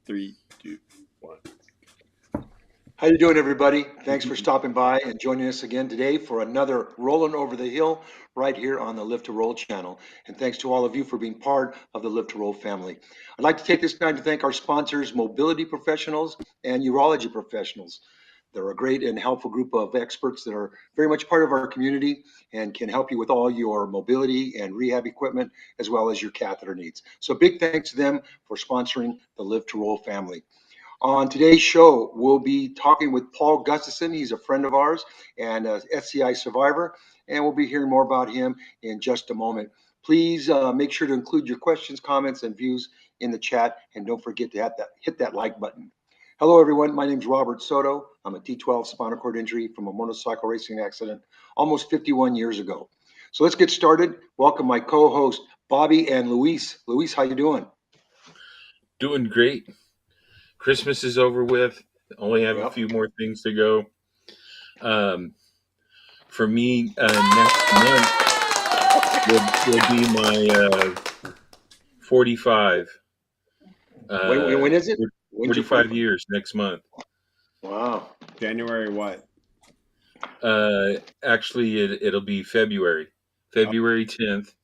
3, 2, 1. How you doing, everybody? Thanks for stopping by and joining us again today for another Rolling Over the Hill right here on the Live to Roll channel. And thanks to all of you for being part of the Live to Roll family. I'd like to take this time to thank our sponsors, mobility professionals and urology professionals. They're a great and helpful group of experts that are very much part of our community and can help you with all your mobility and rehab equipment, as well as your catheter needs. So big thanks to them for sponsoring the Live to Roll family. On today's show, we'll be talking with Paul Gustafson. He's a friend of ours and a SCI survivor, and we'll be hearing more about him in just a moment. Please make sure to include your questions, comments, and views in the chat, and don't forget to hit that like button. Hello, everyone. My name is Robert Soto. I'm a T12 spinal cord injury from a motorcycle racing accident almost 51 years ago. So let's get started. Welcome my co-host, Bobby and Luis. Luis, how you doing? Doing great. Christmas is over with. Only have a few more things to go. For me, next month will be my 45. When is it? 45 years next month. Wow. January what? Actually, it'll be February 10th,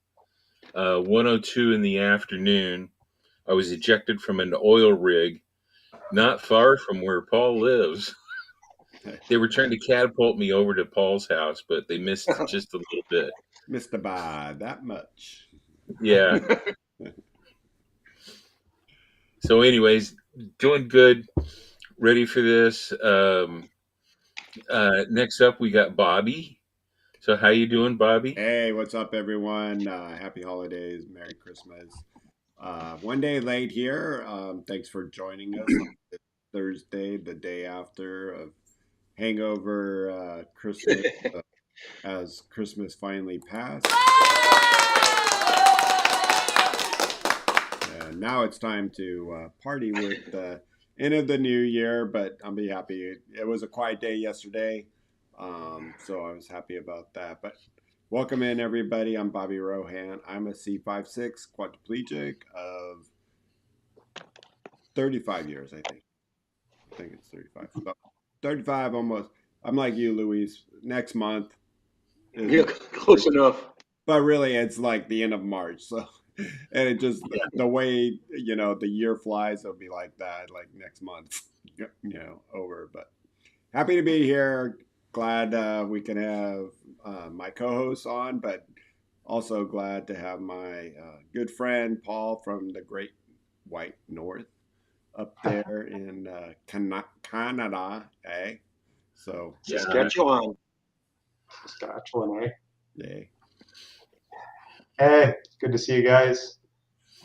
1:02 in the afternoon. I was ejected from an oil rig not far from where Paul lives. They were trying to catapult me over to Paul's house, but they missed just a little bit. Missed by that much. Yeah. So anyways, doing good. Ready for this. Next up, we got Bobby. So how you doing, Bobby? Hey, what's up, everyone? Happy holidays. Merry Christmas. One day late here. Thanks for joining us on Thursday, the day after of hangover Christmas, as Christmas finally passed. And now it's time to party with the end of the new year, but I'll be happy. It was a quiet day yesterday, so I was happy about that. But welcome in, everybody. I'm Bobby Rohan. I'm a C5-6 quadriplegic of 35 years, I think. I think it's 35. About 35 almost. I'm like you, Luis. Next month. Yeah, close enough. But really, it's like the end of March. So, and it just, the way, the year flies, it'll be like that, like next month, over. But happy to be here. Glad we can have my co-hosts on, but also glad to have my good friend Paul from the Great White North up there in Canada, eh? So Saskatchewan, eh? Yeah. Hey, good to see you guys.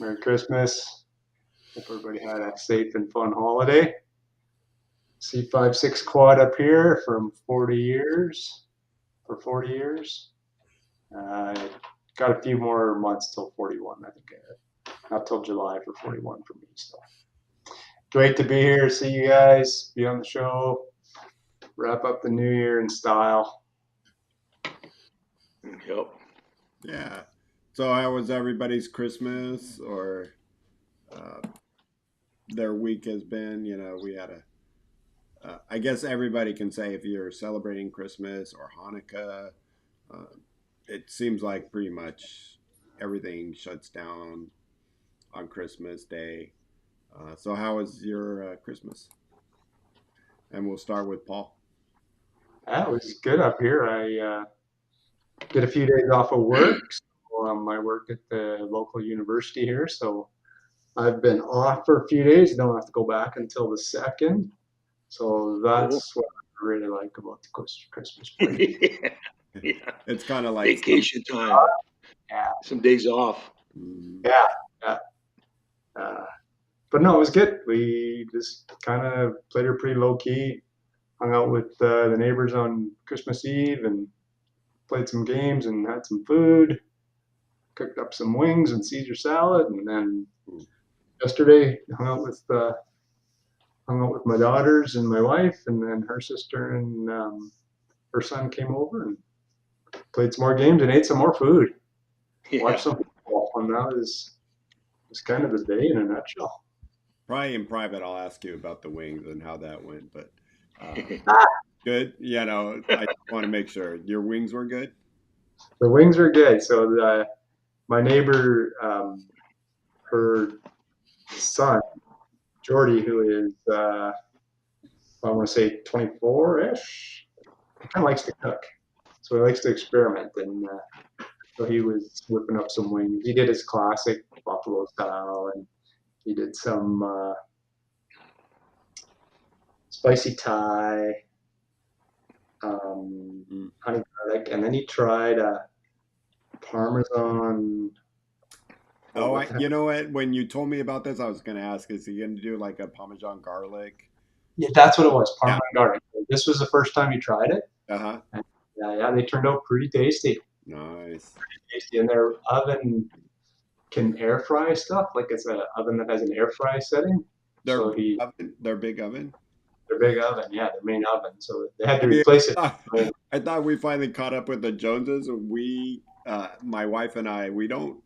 Merry Christmas. Hope everybody had a safe and fun holiday. C5-6 quad up here from 40 years. For 40 years. Got a few more months till 41, I think. Not till July for 41 for me. So great to be here. See you guys. Be on the show. Wrap up the new year in style. Yep. Yeah. So how was everybody's Christmas or their week has been? We had I guess everybody can say if you're celebrating Christmas or Hanukkah, it seems like pretty much everything shuts down on Christmas Day. So how was your Christmas? And we'll start with Paul. That was good up here. I did a few days off of work. So, I work at the local university here, so I've been off for a few days. Don't have to go back until the 2nd. So that's what I really like about the Christmas break. Yeah. It's kind of like vacation time. Yeah. Some days off. Yeah. But no, it was good. We just kind of played her pretty low key. Hung out with the neighbors on Christmas Eve and played some games and had some food. Cooked up some wings and Caesar salad, and then yesterday hung out with my daughters and my wife, and then her sister and her son came over and played some more games and ate some more food. Yeah. Watched some football, and that was kind of the day in a nutshell. Probably in private, I'll ask you about the wings and how that went. But Ah, good. You know, I want to make sure your wings were good. the wings were good. So my neighbor, her son, Jordy, who is, I want to say 24-ish, he kind of likes to cook. So he likes to experiment. And so he was whipping up some wings. He did his classic buffalo style, and he did some spicy Thai, honey garlic, and then he tried Parmesan. Oh, What the heck? you know what? When you told me about this, I was going to ask, is he going to do like a Parmesan garlic? Yeah, that's what it was, Yeah. Parmesan garlic. This was the first time he tried it. Uh huh. And yeah, they turned out pretty tasty. Nice. Tasty, and their oven can air fry stuff. Like it's an oven that has an air fry setting. Their So big oven. Their big oven. their big oven, yeah, their main oven. So they had to Yeah, replace it. I thought we finally caught up with the Joneses. We, my wife and I, we don't.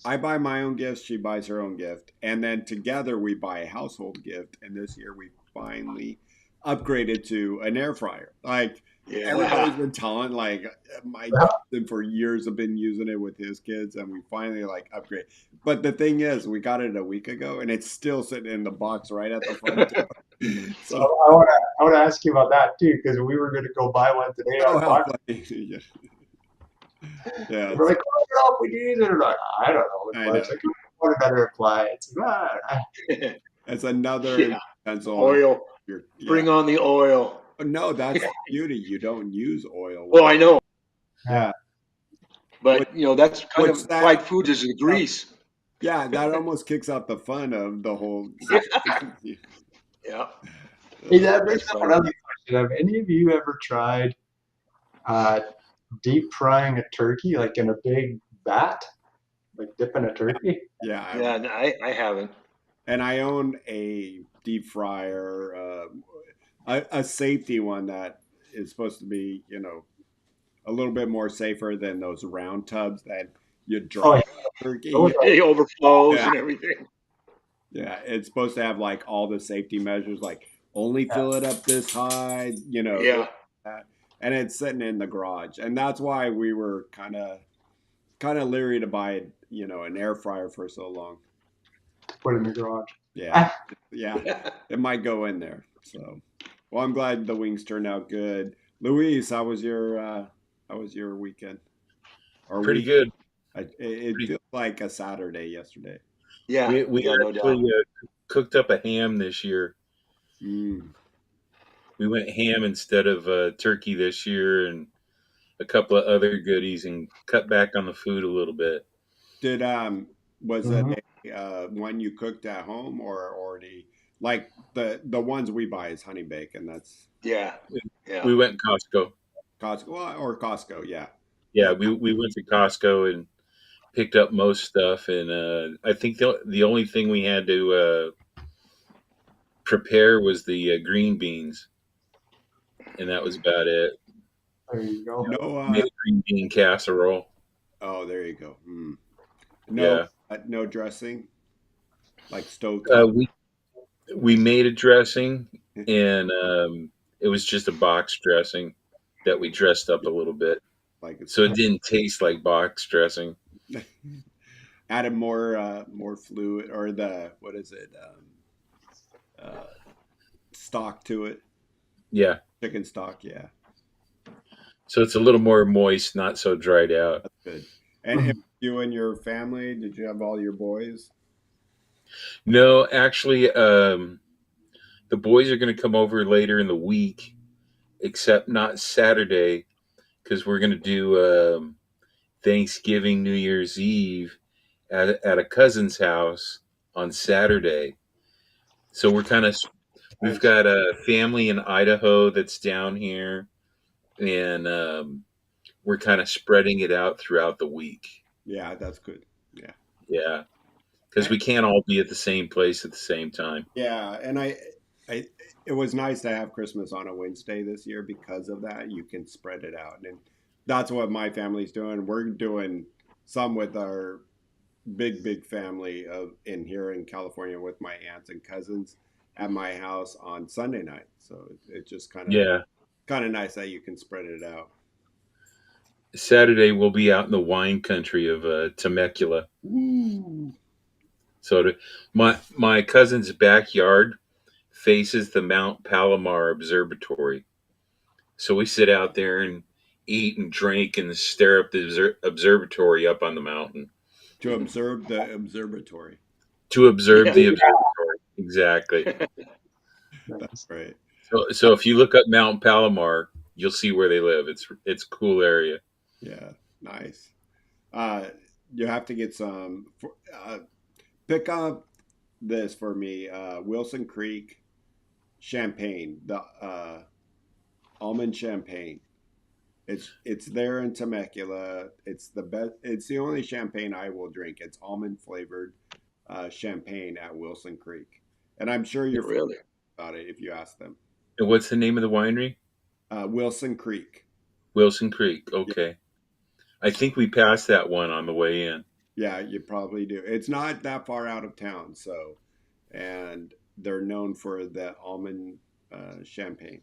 I buy my own gifts. She buys her own gift, and then together we buy a household gift. And this year we finally upgraded to an air fryer. Like everybody's Yeah. been telling, like my Yeah. cousin for years have been using it with his kids, and we finally like upgrade. But the thing is, we got it a week ago, and it's still sitting in the box right at the front door. So So, I want to ask you about that too, because we were going to go buy one today oh, on how Black. funny! Yeah, We're like, oh, we use it or not? I don't know. I But it's know. like, I want another appliance. It's another Yeah. utensil. Oil. Yeah. Bring on the oil. No, that's the beauty. You don't use oil. Well, I know, Yeah. What, but that's kind what's of that? fried foods is the grease. Yeah, that almost kicks out the fun of the whole situation. Yeah. Hey, that brings That's up funny. another question. Have any of you ever tried uh, deep frying a turkey, like in a big vat, like dipping a turkey? Yeah, Yeah, no, I haven't. and I own a deep fryer, a safety one that is supposed to be, a little bit more safer than those round tubs that you Oh, yeah, drop turkey. those are, It overflows Yeah, and everything. yeah, it's supposed to have like all the safety measures, like only yeah. fill it up this high, this, Yeah. that, and it's sitting in the garage, and that's why we were kind of leery to buy, an air fryer for so long. Put in the garage. Yeah, yeah, it might go in there. So, well, I'm glad the wings turned out good. Luis, how was your weekend or Pretty week? good. It Pretty. feels like a Saturday yesterday. Yeah. We Yeah, no doubt. actually cooked up a ham this year. Mm. We went ham instead of turkey this year, and a couple of other goodies, and cut back on the food a little bit. Did was it Mm-hmm. a one you cooked at home or already like the ones we buy is honey bacon? That's Yeah. Yeah. We went Costco. Costco or Costco. Yeah, Yeah, yeah. we went to Costco and picked up most stuff, and I think the only thing we had to prepare was the green beans, and that was about it. There you go. No. Made a green bean casserole. Oh, there you go. No, Yeah, no dressing like uh, stovetop. we we made a dressing, and it was just a box dressing that we dressed up a little bit, Like it's so it didn't taste like box dressing. added more fluid or the what is it uh, stock to it, Yeah, chicken stock. Yeah, so it's a little more moist, not so dried out. that's good. And you and your family, did you have all your boys? No, actually, the boys are going to come over later in the week, except not Saturday because we're going to do Thanksgiving, New Year's Eve at a cousin's house on Saturday. So we've Nice. got a family in Idaho that's down here, and we're kind of spreading it out throughout the week. Yeah, that's good. Yeah. Yeah, because we can't all be at the same place at the same time. Yeah, and I, it was nice to have Christmas on a Wednesday this year because of that. You can spread it out, and that's what my family's doing. We're doing some with our big family of in here in California with my aunts and cousins at my house on Sunday night. So it's just Yeah. kind of nice that you can spread it out. Saturday we'll be out in the wine country of Temecula. Ooh. So my cousin's backyard faces the Mount Palomar Observatory. So we sit out there and eat and drink and stare up the observatory up on the mountain To observe the observatory. to observe Yeah. the observatory. Exactly. That's Nice. right. So if you look up Mount Palomar, you'll see where they live. It's a cool area. Yeah, nice. Uh, you have to get some. Pick up this for me. Wilson Creek champagne, the almond champagne. It's there in Temecula. It's the best. It's the only champagne I will drink. It's almond flavored champagne at Wilson Creek, and I'm sure you're familiar Really? about it if you ask them. And what's the name of the winery? Wilson Creek. Wilson Creek. Yeah, Okay. I think we passed that one on the way in. yeah, you probably do. It's not that far out of town, so and they're known for the almond champagne.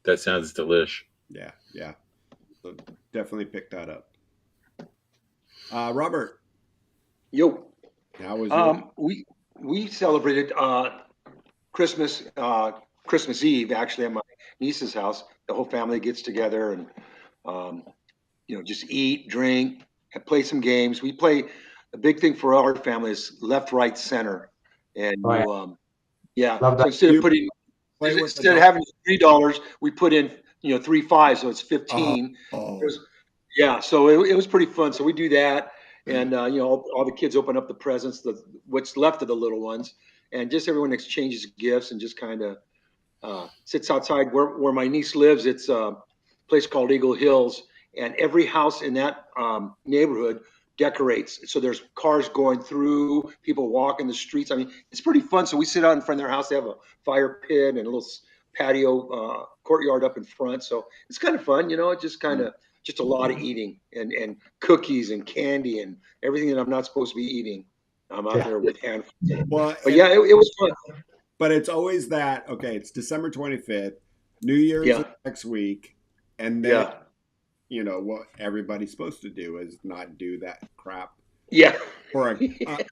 That sounds delish. Yeah, yeah. So definitely pick that up. Robert, Yo. how was your? We celebrated Christmas Christmas Eve actually at my niece's house. The whole family gets together and um, just eat, drink, and play some games. We play a big thing for our family is left, right, center, and Oh yeah, yeah. love So that. You play with the instead of dog? having $3, we put in 3 5s, so it's Oh, 15. It oh, was, yeah, so it was pretty fun. So we do that, and all the kids open up the presents, what's left of the little ones, and just everyone exchanges gifts and just kind of sits outside where my niece lives. It's a place called Eagle Hills, and every house in that neighborhood decorates. So there's cars going through, people walking the streets. I mean, it's pretty fun. So we sit out in front of their house. They have a fire pit and a little patio courtyard up in front. So it's kind of fun. It's just kind of just a lot of eating and cookies and candy and everything that I'm not supposed to be eating. I'm out Yeah, there with handfuls. well, But yeah, it was fun. but it's always that. Okay, it's December 25th. New Year's is Yeah, next week, and then yeah, what everybody's supposed to do is not do that crap yeah, for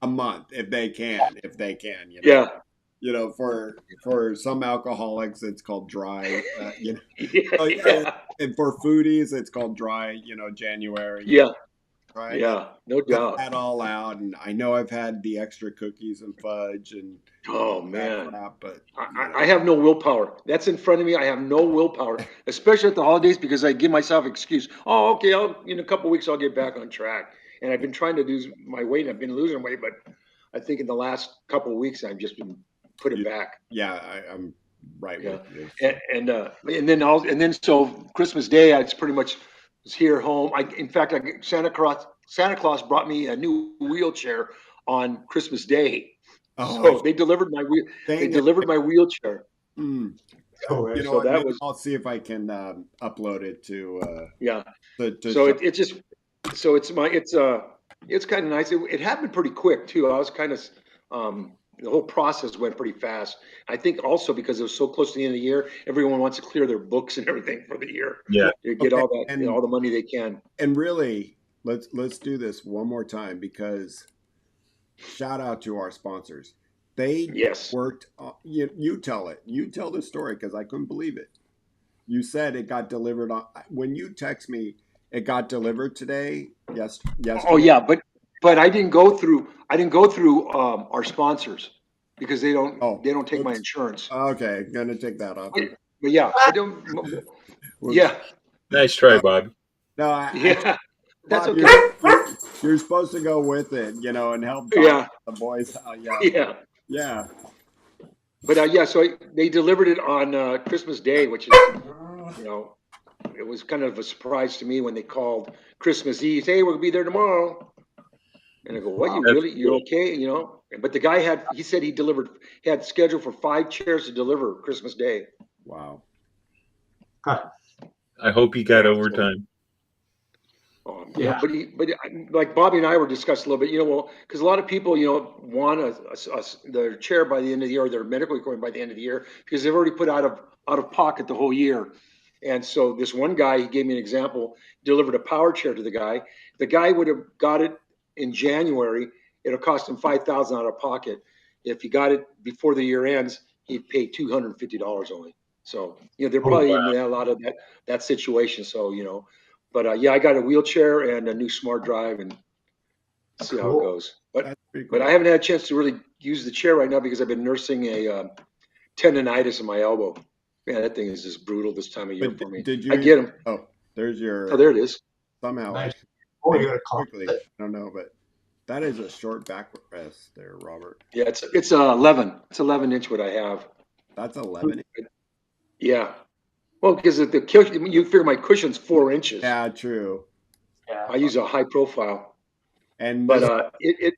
a month if they can. yeah. For some alcoholics, it's called dry. Yeah, And for foodies, it's called dry. January. yeah, Right. yeah, no Cut doubt. that all out, and I know I've had the extra cookies and fudge and Oh that man, crap, but I have no willpower. That's in front of me. I have no willpower, especially at the holidays because I give myself excuse. Oh, okay, in a couple weeks I'll get back on track. And I've been trying to lose my weight. I've been losing weight, but I think in the last couple of weeks I've just been putting you, back. yeah, I'm right Yeah, with you. So. and then so Christmas Day, I pretty much was here home. In fact, Santa Claus brought me a new wheelchair on Christmas Day. Oh, So they delivered my they dang it! delivered my wheelchair. Mm. no You way. know So what? that Maybe was I'll see if I can upload it to yeah. to So show. it just so it's kind of nice. It happened pretty quick too. I was kind of the whole process went pretty fast. I think also because it was so close to the end of the year, everyone wants to clear their books and everything for the year Yeah. to get Okay, all that all the money they can. and really, let's do this one more time because shout out to our sponsors. They Yes. worked. You tell it. You tell the story because I couldn't believe it. You said it got delivered on when you text me. It got delivered today. Yes, Oh yesterday. yeah, but I didn't go through our sponsors because they don't Oh, they don't take my oops. insurance. Okay, gonna take that off. But yeah, I don't. Whoops. Yeah, Nice try, Uh, Bob. no, yeah, that's Bob, okay. you're supposed to go with it, and help Don Yeah, the boys out. Yeah, yeah. yeah. But yeah, so they delivered it on Christmas Day, which is, you know, it was kind of a surprise to me when they called Christmas Eve. Hey, we'll be there tomorrow. And I go, what? You Wow. That's really? You're cool. okay? But the guy he said he had scheduled for 5 chairs to deliver Christmas Day. Wow. Huh. I hope you got Yeah. So, overtime. oh Yeah, like Bobby and I were discussing a little bit, well, because a lot of people, want their chair by the end of the year, or their medical equipment by the end of the year, because they've already put out of pocket the whole year. And so this one guy, he gave me an example, delivered a power chair to the guy. The guy would have got it in January. It'll cost him 5,000 out of pocket. If he got it before the year ends, he'd pay $250 only. So, they're Oh, probably wow. in a lot of that situation. So, but yeah, I got a wheelchair and a new smart drive, and see how it Cool. goes. But That's pretty but cool. I haven't had a chance to really use the chair right now because I've been nursing a tendonitis in my elbow. Man, that thing is just brutal this time of year But for me. did I you? get them. Oh, there's Oh, your there it is. somehow I Nice. Oh, think you got a quickly. compliment. I don't know, but that is a short back rest there, Robert. Yeah, it's 11. It's 11-inch what I have. That's 11. Yeah. Well, because the cushion, you figure my cushion's 4 inches. Yeah, true. Yeah. I use a high profile, And but this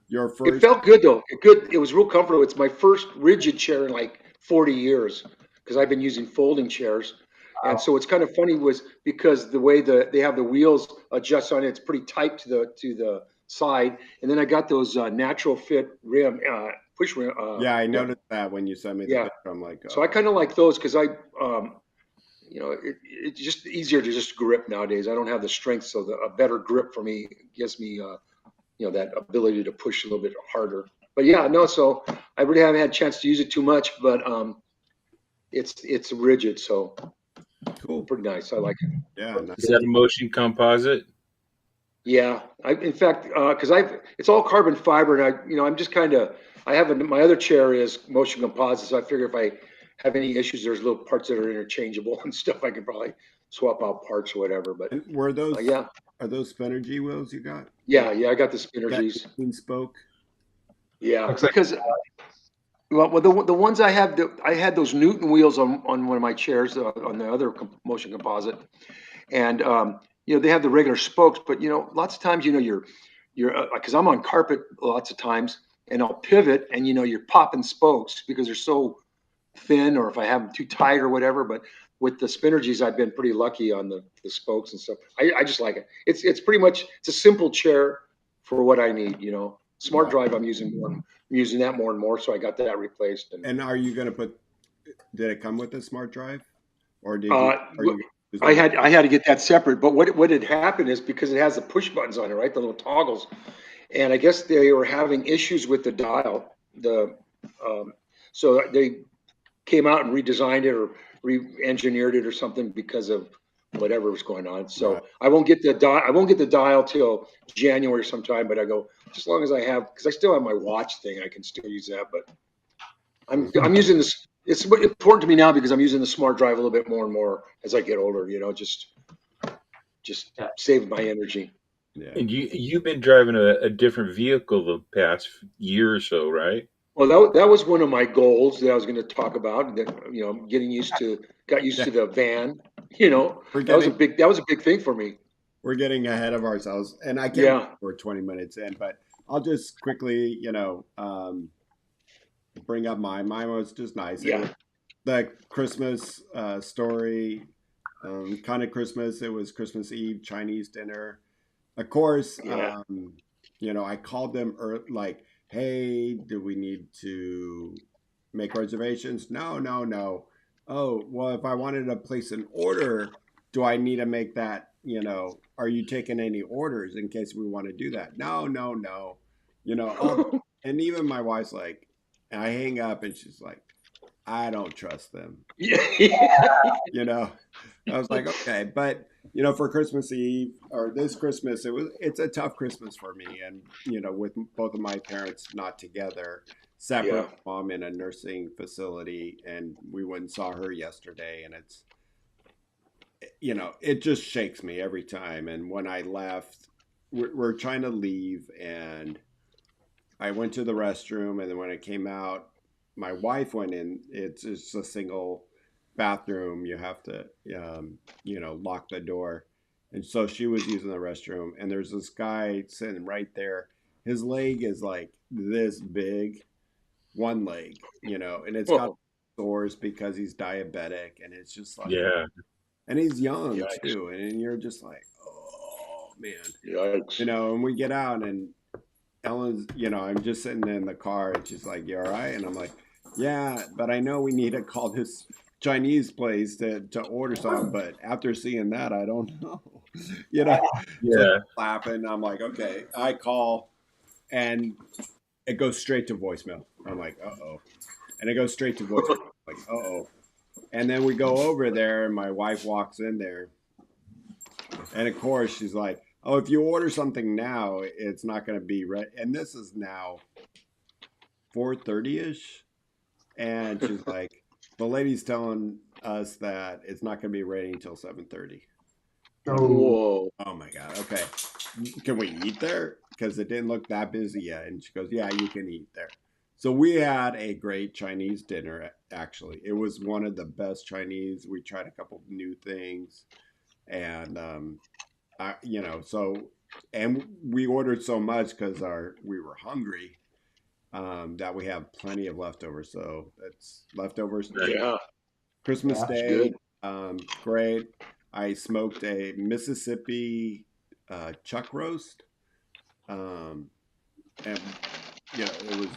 your it first. felt good though. It was real comfortable. It's my first rigid chair in like 40 years because I've been using folding chairs. And Wow. so it's kind of funny was because the way they have the wheels adjust on it, it's pretty tight to the side. And then I got those natural fit rim push rim. Yeah, I Yeah, noticed that when you sent me the yeah. picture. I'm like, So I kind of like those because it's just easier to just grip nowadays. I don't have the strength, so a better grip for me gives me that ability to push a little bit harder. But yeah, no, so I really haven't had a chance to use it too much, but it's rigid, so cool. pretty nice. I like it. Yeah, nice. Is that a motion composite? Yeah, in fact, because it's all carbon fiber, and I'm just kind of, my other chair is motion composite, so I figure if I have any issues, there's little parts that are interchangeable and stuff. I can probably swap out parts or whatever. But And were those yeah, are those Spinergy wheels you got? yeah, I got the That Spinergies. 18 spoke. Yeah, Looks like because well, the ones I have, I had those Newton wheels on one of my chairs on the other motion composite, and they have the regular spokes, but lots of times you're because I'm on carpet lots of times, and I'll pivot, and you're popping spokes because they're so thin, or if I have them too tight or whatever. But with the Spinergies, I've been pretty lucky on the spokes and stuff. I just like it. It's pretty much it's a simple chair for what I need. Smart Right. drive I'm using more. I'm using that more and more, so I got that replaced. And are you gonna put? Did it come with a smart drive, or did you? Uh, Are you? I had to get that separate. But what had happened is because it has the push buttons on it, right, the little toggles, and I guess they were having issues with the dial. So they came out and redesigned it or re-engineered it or something because of whatever was going on. Right. So I won't get the dial. I won't get the dial till January sometime. But I go as long as I have, because I still have my watch thing. I can still use that. But I'm using this. It's important to me now because I'm using the smart drive a little bit more and more as I get older. Just Yeah. save my energy. Yeah. And you've been driving a different vehicle the past year or so, right? Well, that was one of my goals that I was going to talk about. That getting got used Yeah. to the van. We're That was a getting big thing for me. we're getting ahead of ourselves, and I can't Yeah. believe we're 20 minutes in, but I'll just quickly, bring up mine. Mine was just nice. It was Yeah. the Christmas story, kind of Christmas. It was Christmas Eve, Chinese dinner. Of course, Yeah. I called them like, hey, do we need to make reservations? No, no, no. Oh, well, if I wanted to place an order, do I need to make that? Are you taking any orders in case we want to do that? No, no, no. All, and even my wife's like, I hang up and she's like, I don't trust them. Yeah. You know, I was like, okay, but for Christmas Eve or this Christmas, it's a tough Christmas for me, and with both of my parents not together, separate, Yeah. mom in a nursing facility, and we went and saw her yesterday, and it's it just shakes me every time. And when I left, we're trying to leave, and I went to the restroom, and then when I came out, my wife went in. It's just a single bathroom. You have to, lock the door. And so she was using the restroom, and there's this guy sitting right there. His leg is like this big, one leg, and it's got Whoa. sores because he's diabetic, and it's just like, Yeah. and he's young Yikes. too, and you're just like, oh man. Yikes. And we get out and Ellen's, I'm just sitting in the car and she's like, "You all right?" And I'm like, "Yeah, but I know we need to call this Chinese place to order something, but after seeing that, I don't know." you know. So Yeah. laughing, I'm like, "Okay." I call and it goes straight to voicemail. I'm like, "Uh-oh." And it goes straight to voicemail. Like, "Uh-oh." And then we go over there and my wife walks in there. And of course, she's like, "Oh, if you order something now, it's not going to be ready." And this is now 4:30 ish, and she's like, "The lady's telling us that it's not going to be ready until 7:30." Oh, Whoa. Oh my god! Okay, can we eat there? Because it didn't look that busy yet. And she goes, "Yeah, you can eat there." So we had a great Chinese dinner. Actually, it was one of the best Chinese. We tried a couple new things, and so and we ordered so much because we were hungry, that we have plenty of leftovers. So that's leftovers. Nice. Yeah, Christmas yeah. it's good. Day, great. I smoked a Mississippi chuck roast, um, and it was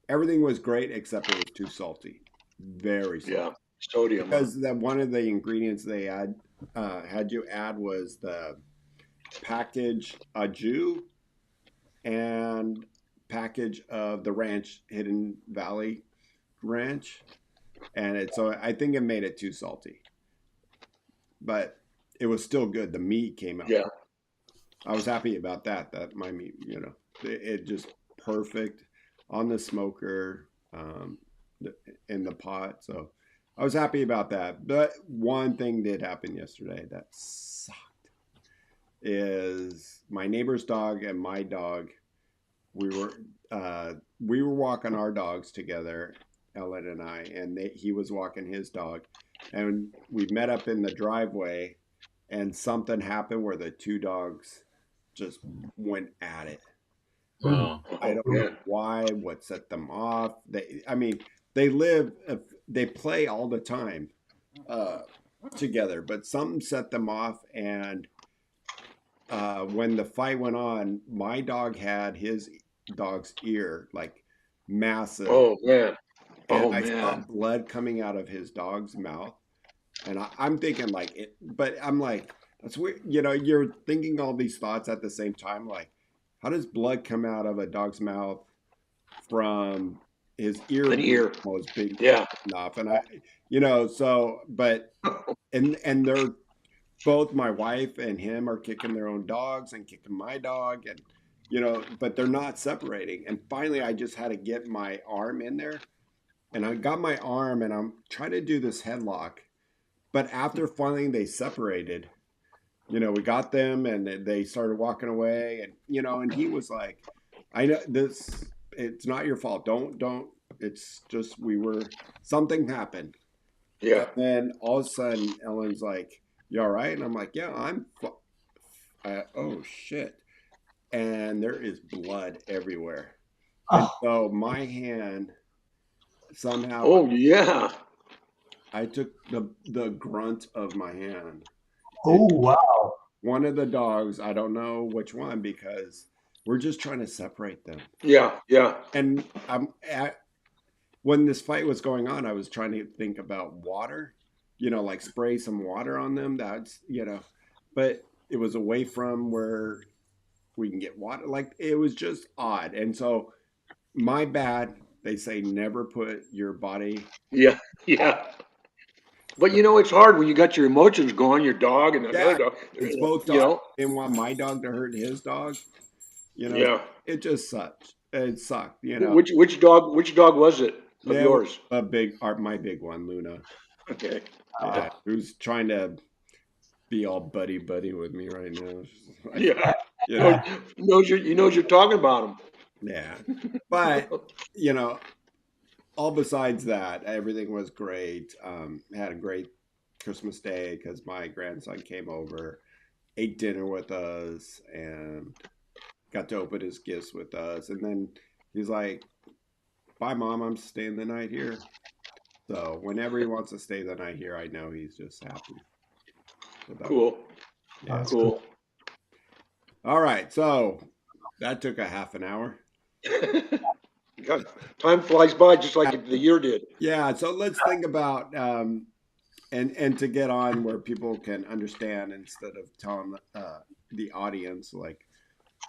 everything was great except it was too salty, very Yeah. salty. Sodium. Because one of the ingredients they had you add was the package au and package of the ranch, Hidden Valley Ranch, and so I think it made it too salty, but it was still good. The meat came out. Yeah. I was happy about that. That my meat, it just perfect on the smoker, in the pot. So I was happy about that. But one thing did happen yesterday that sucked is my neighbor's dog and my dog. We were we were walking our dogs together, Ellen and I, and he was walking his dog, and we met up in the driveway, and something happened where the two dogs just went at it. Wow. I Oh don't know man. why, what set them off. I mean, they live, they play all the time uh, together, but something set them off. And when the fight went on, my dog had his dog's ear like massive, Oh man. and Oh I saw man. blood coming out of his dog's mouth. And I'm thinking like it, but I'm like, that's weird. You're thinking all these thoughts at the same time. Like, how does blood come out of a dog's mouth from his ear An being ear. almost big Yeah. enough? And so, but, and they're both my wife and him are kicking their own dogs and kicking my dog. And, but they're not separating. And finally, I just had to get my arm in there. And I got my arm and I'm trying to do this headlock, but after finally they separated, we got them and they started walking away, and and he was like, "I know this. It's not your fault. Don't. It's just something happened." Yeah. And then all of a sudden, Ellen's like, "You all right?" And I'm like, "Yeah, oh shit!" And there is blood everywhere, and Oh, so my hand somehow Oh yeah. I took the grunt of my hand. oh It wow. one of the dogs, I don't know which one because we're just trying to separate them. Yeah. Yeah. And when this fight was going on, I was trying to think about water, like spray some water on them. But it was away from where we can get water. Like it was just odd. And so my bad. They say never put your body. Yeah. Yeah. But it's hard when you got your emotions going, your dog and the other Yeah, dog. it's both You dogs. know. I didn't want my dog to hurt his dog. Yeah. It just sucked. It sucked. Which dog was it of Yeah, yours? my big one, Luna. Okay. Yeah, who's trying to be all buddy buddy with me right now. She's like, Yeah. you know, Knows, knows you're talking about yeah. But him. you know, all besides that, everything was great. Had a great Christmas Day because my grandson came over, ate dinner with us, and got to open his gifts with us. And then he's like, "Bye, mom. I'm staying the night here." So whenever he wants to stay the night here, I know he's just happy. So that was Cool. yeah. That's Cool. cool. All right, so that took a half an hour. God, time flies by just like the year did. Yeah, so let's think about and to get on where people can understand instead of telling the audience like,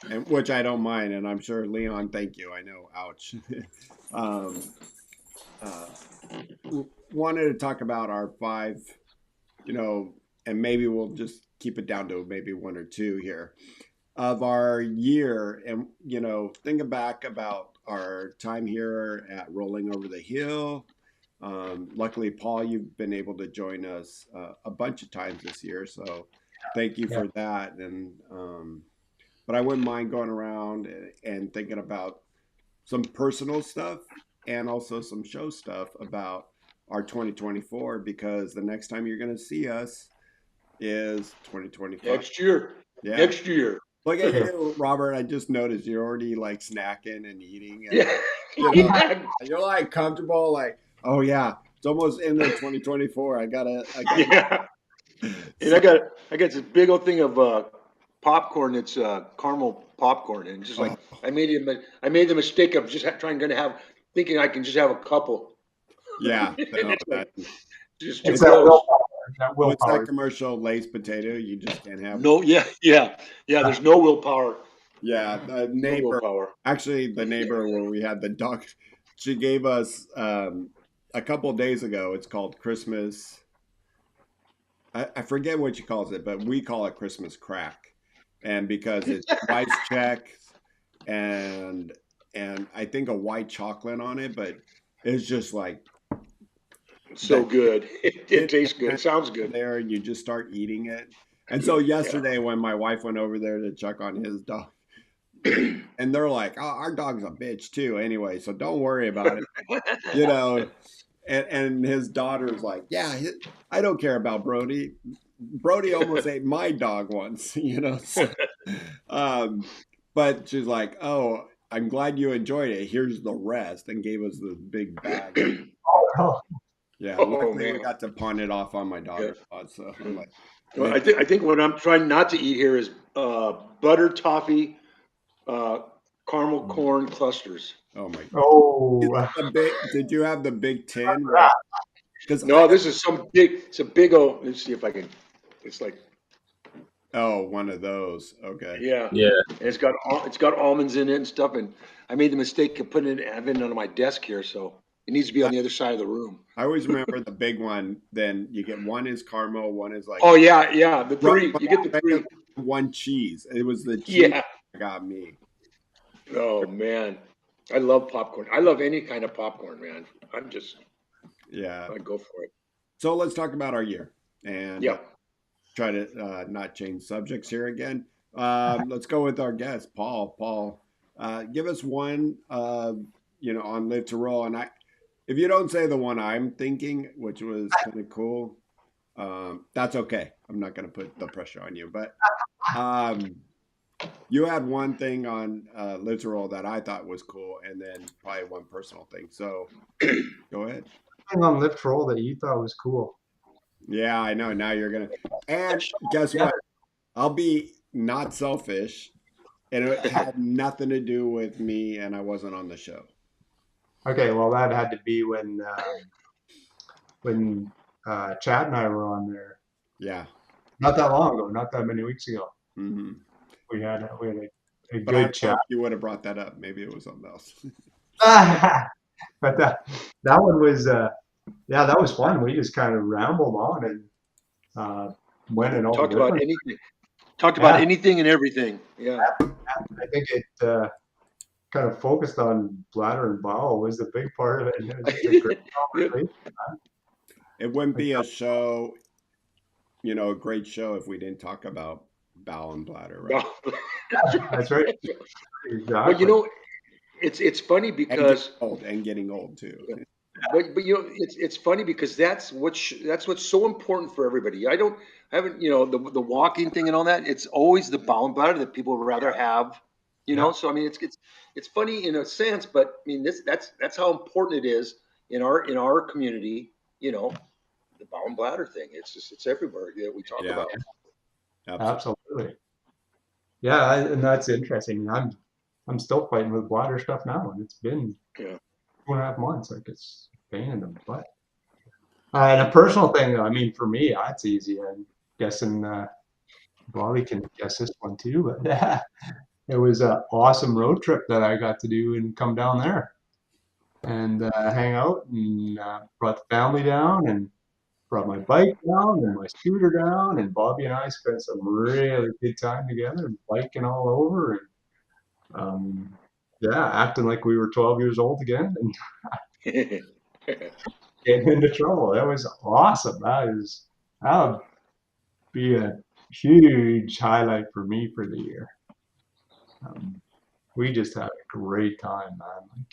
and which I don't mind, and I'm sure Leon, thank you. I know, ouch. um, uh, Wanted to talk about our five, you know, and maybe we'll just keep it down to maybe one or two here of our year, and think back about our time here at Rolling Over the Hill. Luckily, Paul, you've been able to join us a bunch of times this year, so thank you Yeah. for that. And but I wouldn't mind going around and thinking about some personal stuff and also some show stuff about our 2024, because the next time you're going to see us is 2025. Next year. Yeah. Next year. Look at you, Robert. I just noticed you're already like snacking and eating, and Yeah. you you're like comfortable, like, oh yeah, it's almost into 2024. I gotta. Yeah. And So, I got this big old thing of popcorn. It's caramel popcorn, and just like oh, I made the mistake of just trying to have thinking I can just have a couple, yeah, and no, it's like that. just too It's What's that close. willpower. That what's that willpower. commercial? Lay's potato. You just can't have. No, yeah. There's no willpower. Yeah, the No neighbor. willpower. Actually, the neighbor where we had the dog, she gave us a couple of days ago. It's called Christmas. I forget what she calls it, but we call it Christmas crack, and because it's rice checks and I think a white chocolate on it, but it's just like It's so that good. It hit tastes good. It sounds good. there, and you just start eating it. And so Yeah. yesterday, when my wife went over there to check on his dog, and they're like, "Oh, our dog's a bitch too." Anyway, so don't worry about it, you know. And his daughter's like, "Yeah, I don't care about Brody. Brody almost ate my dog once, you know." So, um, but she's like, "Oh, I'm glad you enjoyed it. Here's the rest," and gave us this big bag. Oh, Yeah, Oh luckily we man. got to pawn it off on my Yeah. daughter's spot. So I'm Mm. like, Well, maybe. I think what I'm trying not to eat here is butter toffee, uh, caramel corn clusters. Oh my! Is oh, it the big? Did you have the big tin? Where? that. Because I No, don't. this is some big. It's a big old. Let's see if I can. It's like Oh, one of those. Okay. yeah, Yeah. and it's got almonds in it and stuff. And I made the mistake of putting it having it on my desk here, so it needs to be on the other side of the room. I always remember the big one. Then you get one is caramel, one is like Oh yeah, the right, three. You get the three. one cheese. It was the cheese Yeah. that got me. Oh man, I love popcorn. I love any kind of popcorn, man. I'm just Yeah. I go for it. So let's talk about our year and Yeah. try to not change subjects here again. Let's go with our guest, Paul. Paul, give us one, on Live to Roll. And if you don't say the one I'm thinking, which was kind of cool, that's okay. I'm not going to put the pressure on you. But um, you had one thing on Live to Roll that I thought was cool, and then probably one personal thing. So go ahead. Thing on lift roll that you thought was cool. Yeah, I know. Now you're gonna. And guess Yeah. what? I'll be not selfish, and it had nothing to do with me, and I wasn't on the show. Okay, well, that had to be when Chad and I were on there. Yeah. Not that long ago, not that many weeks ago. Hmm. We had a But I good don't know chat. if you would have brought that up. Maybe it was something else. But that one was yeah, that was fun. We just kind of rambled on and went in all Talked about different. anything. Talked about Yeah, anything and everything. Yeah. I think it kind of focused on bladder and bowel was the big part of it. And it was just a great Yeah. conversation. It wouldn't be a show, a great show if we didn't talk about bowel and bladder, right? That's right. Well, Exactly. it's funny because And getting old too. but it's funny because that's what's so important for everybody. I haven't the walking thing and all that. It's always the bowel and bladder that people would rather have. Yeah. So I mean it's funny in a sense, but I mean that's how important it is in our community. The bowel and bladder thing. It's everywhere that we talk Yeah, about. absolutely. Absolutely. Yeah, and that's interesting. I'm still fighting with bladder stuff now, and it's been Yeah. 2.5 months. Like it's a pain in the butt. And a personal thing, I mean, for me, that's easy. I'm guessing Bobby can guess this one too, but it was an awesome road trip that I got to do and come down there and hang out and brought the family down and brought my bike down and my scooter down, and Bobby and I spent some really good time together, biking all over, and yeah, acting like we were 12 years old again and getting into trouble. That was awesome. That would be a huge highlight for me for the year. We just had a great time, man.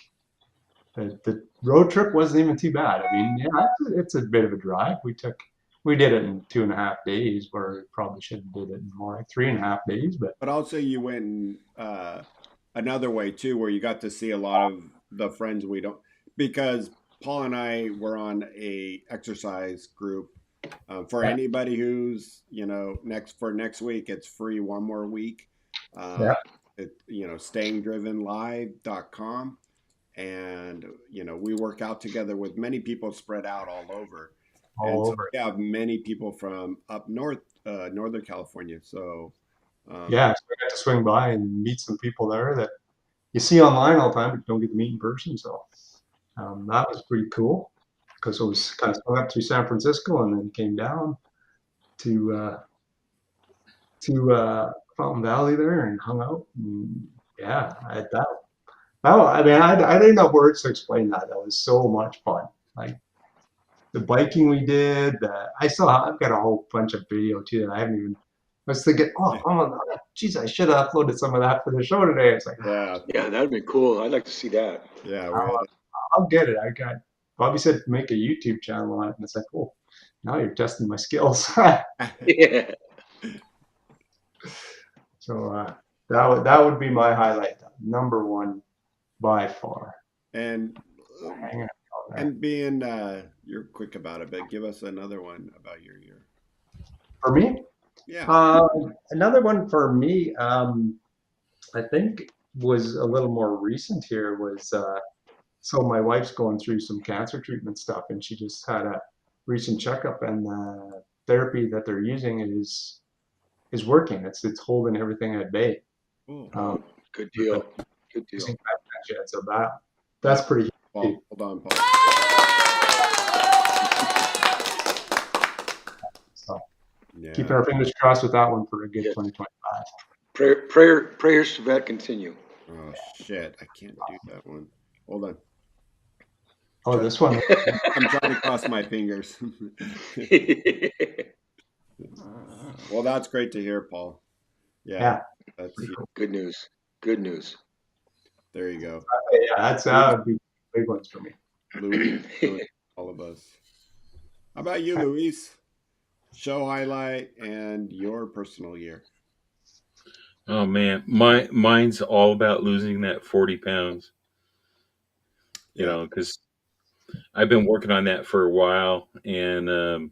Like the road trip wasn't even too bad. I mean, yeah, it's a bit of a drive. We did it in 2.5 days, where we probably should have did it in more like 3.5 days. But But also you went another way too, where you got to see a lot of the friends we don't, because Paul and I were on a exercise group. For yeah, anybody who's next week, it's free one more week. yeah, Stayingdrivenlive.com, and we work out together with many people spread out all over, and all so over. we have many people from up north, Northern California. So Yeah, so I got to swing by and meet some people there that you see online all the time, but don't get to meet in person. So that was pretty cool because it was kind of swung up through San Francisco and then came down to uh, to Fountain Valley there and hung out. And yeah, I mean, I didn't have words to explain that. That was so much fun. Like the biking we did. I've got a whole bunch of video too that I haven't even. I was thinking, oh, geez, I should have uploaded some of that for the show today. It's like, yeah, Yeah, that'd be cool. I'd like to see that. yeah, we had I'll get it. I got Bobby said make a YouTube channel on it, and it's like, oh, now you're testing my skills. Yeah. So that would be my highlight, number one by far. and Hanging out there. and being you're quick about it, but give us another one about your year. For me, Yeah. another one for me, I think was a little more recent here was so my wife's going through some cancer treatment stuff, and she just had a recent checkup, and the therapy that they're using is working. It's holding everything at bay. Cool. Um, Oh, good with the deal. Good deal. using that so that's Yeah. pretty huge. Paul, hold on, Paul. So keeping Yeah. our fingers crossed with that one for a good Yeah. 2025. Prayers to that continue. Oh shit! I can't do that one. Hold on. Oh, this one. I'm trying to cross my fingers. Well, that's great to hear, Paul. Yeah, Yeah, that's pretty cool. Good news. Good news. there you go. Yeah, that would be big ones for me. Luis, all of us. How about you, Luis? Show highlight and your personal year. Oh man, mine's all about losing that 40 pounds. Yeah. Because I've been working on that for a while, and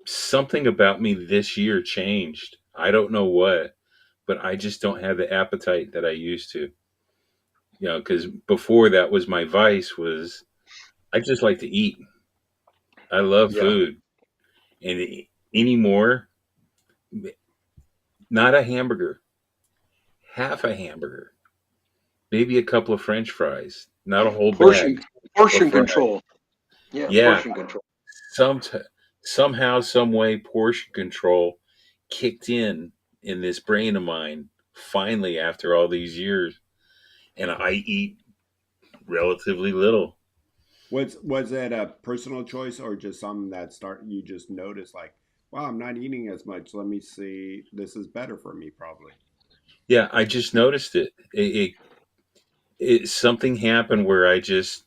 something about me this year changed. I don't know what, but I just don't have the appetite that I used to. Because before that was my vice, was I just like to eat. I love Yeah. food, and anymore, not a hamburger, half a hamburger, maybe a couple of French fries, not a whole Portion bag of portion fries. control. Yeah, Yeah, portion control. some somehow, some way, portion control kicked in this brain of mine. Finally, after all these years, and I eat relatively little. Was it a personal choice or just something that you just noticed like, wow, I'm not eating as much. Let me see. This is better for me, probably. Yeah, I just noticed it. It something happened where I just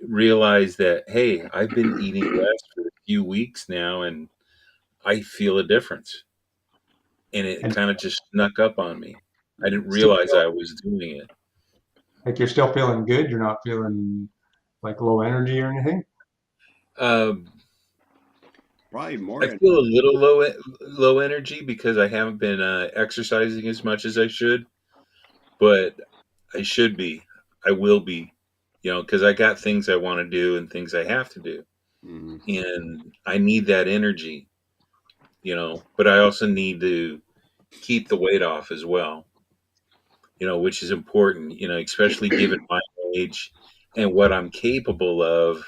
realized that hey, I've been eating less for a few weeks now, and I feel a difference. And it And kind of just snuck up on me. I didn't still realize feel I was doing it. like you're still feeling good. You're not feeling like low energy or anything. Um, probably more. I feel a little low energy because I haven't been exercising as much as I should, but I should be. I will be, because I got things I want to do and things I have to do, Mhm. and I need that energy, But I also need to keep the weight off as well, which is important, especially given my age and what I'm capable of.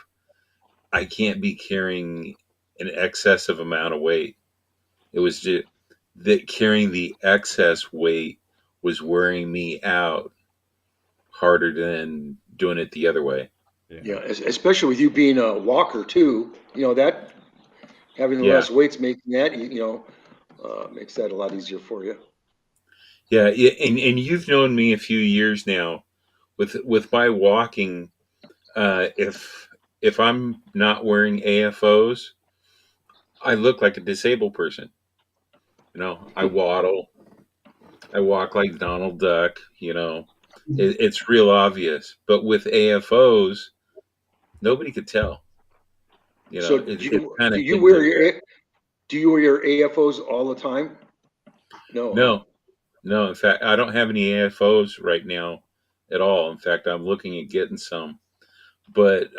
I can't be carrying an excessive amount of weight. It was just that carrying the excess weight was wearing me out harder than doing it the other way. Yeah, Yeah. especially with you being a walker too, that having Yeah. less weights making that, makes that a lot easier for you. Yeah. And you've known me a few years now with my walking. If I'm not wearing AFOs, I look like a disabled person. I waddle. I walk like Donald Duck. It's real obvious. But with AFOs, nobody could tell. So It's kind do of you hidden wear in there. your AFOs all the time? No, huh? No, no. In fact, I don't have any AFOs right now at all. In fact, I'm looking at getting some. But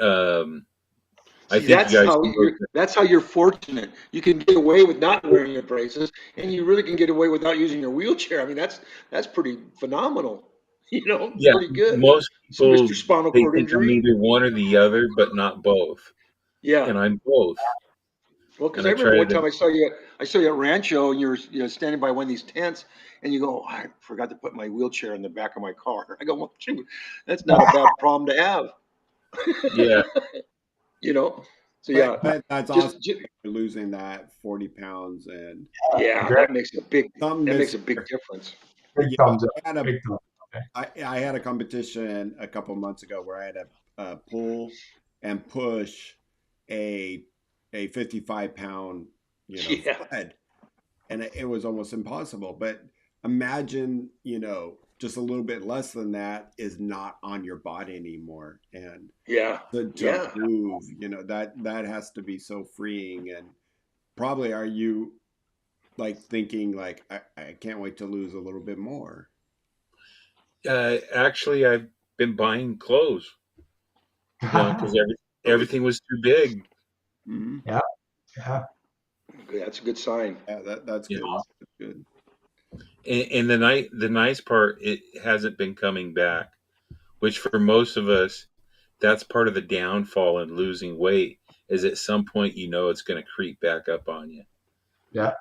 I See, think you guys can both. that's how you're fortunate. You can get away with not wearing your braces, and you really can get away without using your wheelchair. I mean, that's pretty phenomenal. Yeah, Pretty good. most So, people Mr. Spinal they Cord think I'm Injury. either one or the other, but not both. Yeah. And I'm both. Well, because And I I remember try one to. time I saw you at Rancho, and you're standing by one of these tents, and you go, I forgot to put my wheelchair in the back of my car. I go, well, shoot, that's not a bad problem to have, Yeah, you know. So But yeah, that's awesome. just You're losing that 40 pounds, and yeah, Great. something that this makes a big year. difference. Big You know, thumbs up. I had a Big thumbs up. I had a competition a couple months ago where I had to pull and push a 55 pound Yeah, sled, and it was almost impossible. But imagine just a little bit less than that is not on your body anymore, and yeah, to yeah. move, that has to be so freeing. And probably are you like thinking like I can't wait to lose a little bit more. actually, I've been buying clothes. Because Really? everything was too big. Hmm. Yeah, yeah. That's a good sign. Yeah, that's You good. know, That's good. and the nice part, it hasn't been coming back. Which for most of us, that's part of the downfall in losing weight. Is at some point it's going to creep back up on you. Yeah.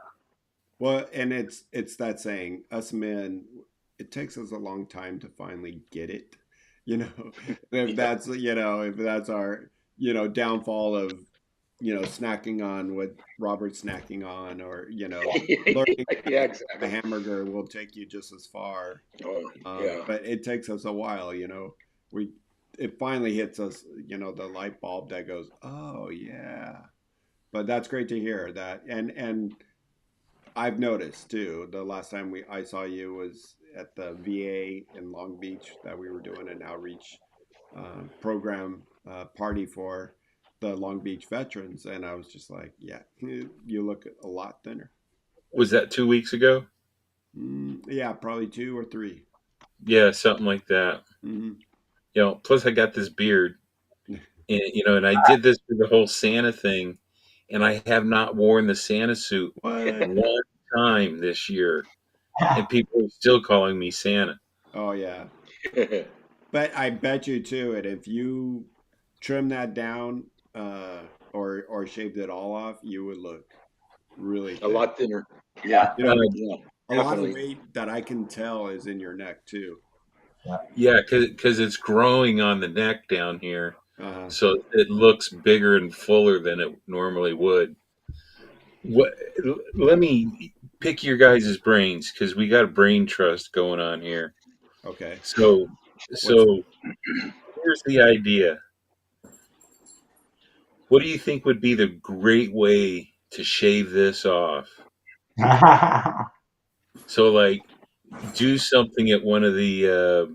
Well, and it's that saying, us men, it takes us a long time to finally get it. You know, if Yeah, that's our downfall of snacking on what Robert's snacking on, or learning yeah, a exactly. hamburger will take you just as far. Oh, yeah. But it takes us a while. We it finally hits us. The light bulb that goes, oh yeah. But that's great to hear that, and I've noticed too. The last time I saw you was at the VA in Long Beach that we were doing an outreach program party for the Long Beach veterans, and I was just like, yeah, you look a lot thinner. Was that 2 weeks ago? Yeah, probably 2 or 3. Yeah, something like that. Hmm. Plus I got this beard, and I did this for the whole Santa thing, and I have not worn the Santa suit What? one time this year, and people are still calling me Santa. Oh yeah. But I bet you too, and if you trim that down or shaved it all off, you would look really A thin. lot thinner. Yeah, You Uh, know, yeah, a lot of definitely. weight that I can tell is in your neck too. yeah, because it's growing on the neck down here, Uh, so it looks bigger and fuller than it normally would. What? Let me pick your guys' brains because we got a brain trust going on here. okay. So, What's so here's the idea. What do you think would be the great way to shave this off? So, like, do something at one of the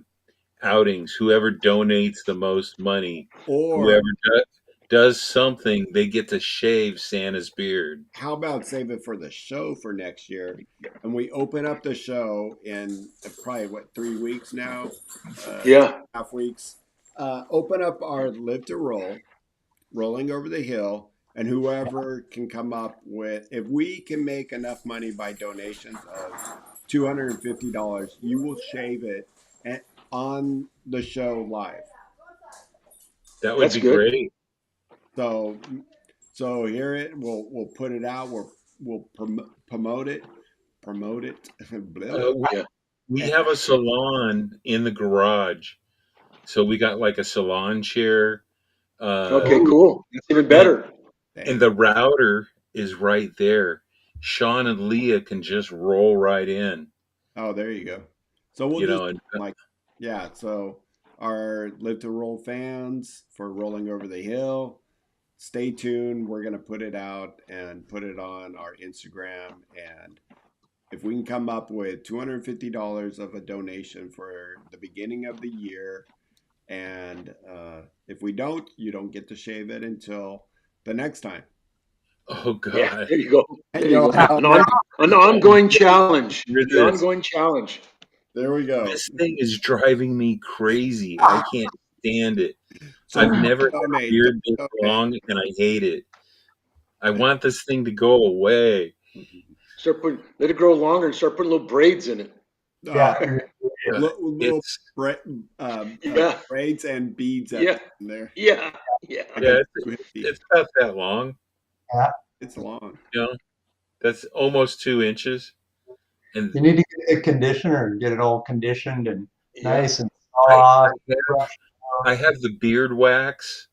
outings. Whoever donates the most money, or whoever does, does something, they get to shave Santa's beard. How about save it for the show for next year? And we open up the show in probably what 3 weeks now, Yeah. 2.5 weeks. Open up our Live to Roll, rolling over the hill, and whoever can come up with, if we can make enough money by donations of $250, you will shave it on the show live. That would That's be good. great. So, so here it we'll put it out. We'll promote it, promote it. Uh, we, Yeah. we have a salon in the garage, so we got like a salon chair, Okay, Oh, cool. That's even and better. and dang. the router is right there. Shawn and Leah can just roll right in, Oh, there you go. So we'll you do know. And like, yeah. So our Live to Roll fans for Rolling Over the Hill, stay tuned. We're gonna put it out and put it on our Instagram. And if we can come up with $250 of a donation for the beginning of the year, and if we don't, you don't get to shave it until the next time. oh Yeah, God, there you go. And There you you'll go. have never. An ongoing challenge. hear The this. ongoing challenge. There we go. This thing is driving me crazy. I can't stand it. So I've don't never had a donate. beard this Don't donate. long, and I hate it. I want this thing to go away. Let it grow longer and start putting little braids in it. Uh, Yeah. little It's Yeah, braids and beads at yeah, the end there, yeah, yeah. like a yeah, hippie. it's not that long. Yeah. It's long. You know, that's almost 2 inches. And You need to get a conditioner, get it all conditioned and Yeah. nice and I, I soft. have I have the beard wax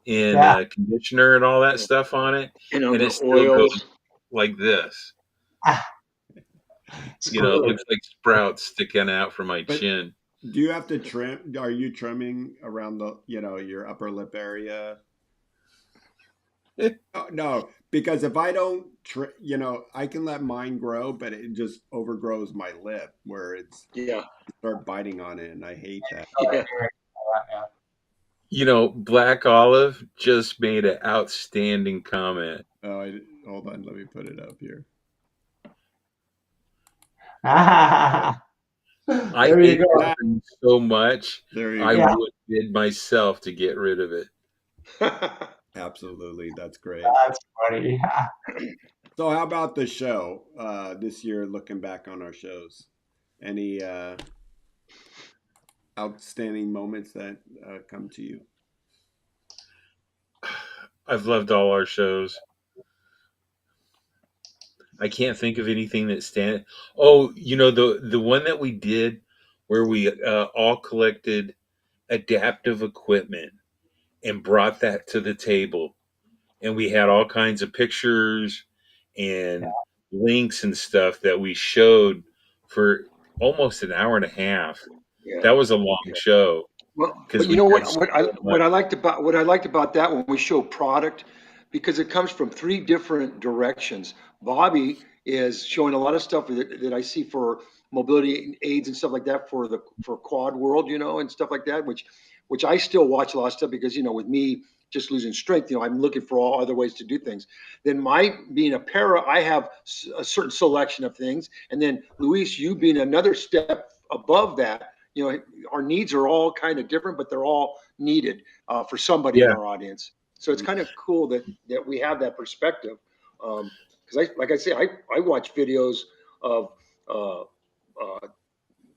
and Yeah. conditioner and all that Yeah. stuff on it, And and it under still goes oils. like this. It's You know, it great. looks like sprouts sticking out from my But chin. do you have to trim? Are you trimming around your upper lip area? Oh, no, because if I don't, I can let mine grow, but it just overgrows my lip where Yeah, start biting on it, and I hate that. yeah. Yeah. You know, Black Olive just made an outstanding comment. Oh, hold on, let me put it up here. I There you hate go. that thing so much, There you I go. Yeah. would bid myself to get rid of it. Absolutely, that's great. That's funny. So, how about the show this year? Looking back on our shows, any outstanding moments that come to you? I've loved all our shows. I can't think of anything that stand. Oh, you know the one that we did where we all collected adaptive equipment and brought that to the table, and we had all kinds of pictures and links and stuff that we showed for almost an hour and a half. Yeah. That was a long show Well, because but you we know had what? so What much. I liked about that when we show product, because it comes from three different directions. Bobby is showing a lot of stuff that I see for mobility aids and stuff like that for quad world, and stuff like that, which I still watch a lot of stuff because with me just losing strength, I'm looking for all other ways to do things. Then my being a para, I have a certain selection of things, and then Luis, you being another step above that. Our needs are all kind of different, but they're all needed for somebody in Yeah, our audience. So it's kind of cool that we have that perspective. Because like I say, I watch videos of uh, uh,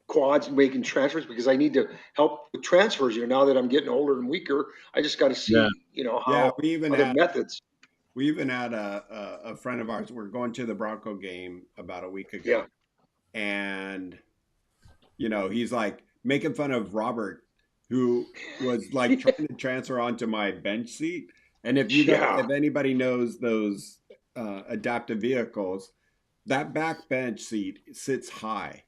quads making transfers because I need to help with transfers. Now that I'm getting older and weaker, I just got to yeah, see Yeah, how other methods. we even had a friend of ours. We're going to the Bronco game about a week Yeah, ago, and he's like making fun of Robert, who was like trying to transfer onto my bench seat. And yeah, if anybody knows those adaptive vehicles, that back bench seat sits high,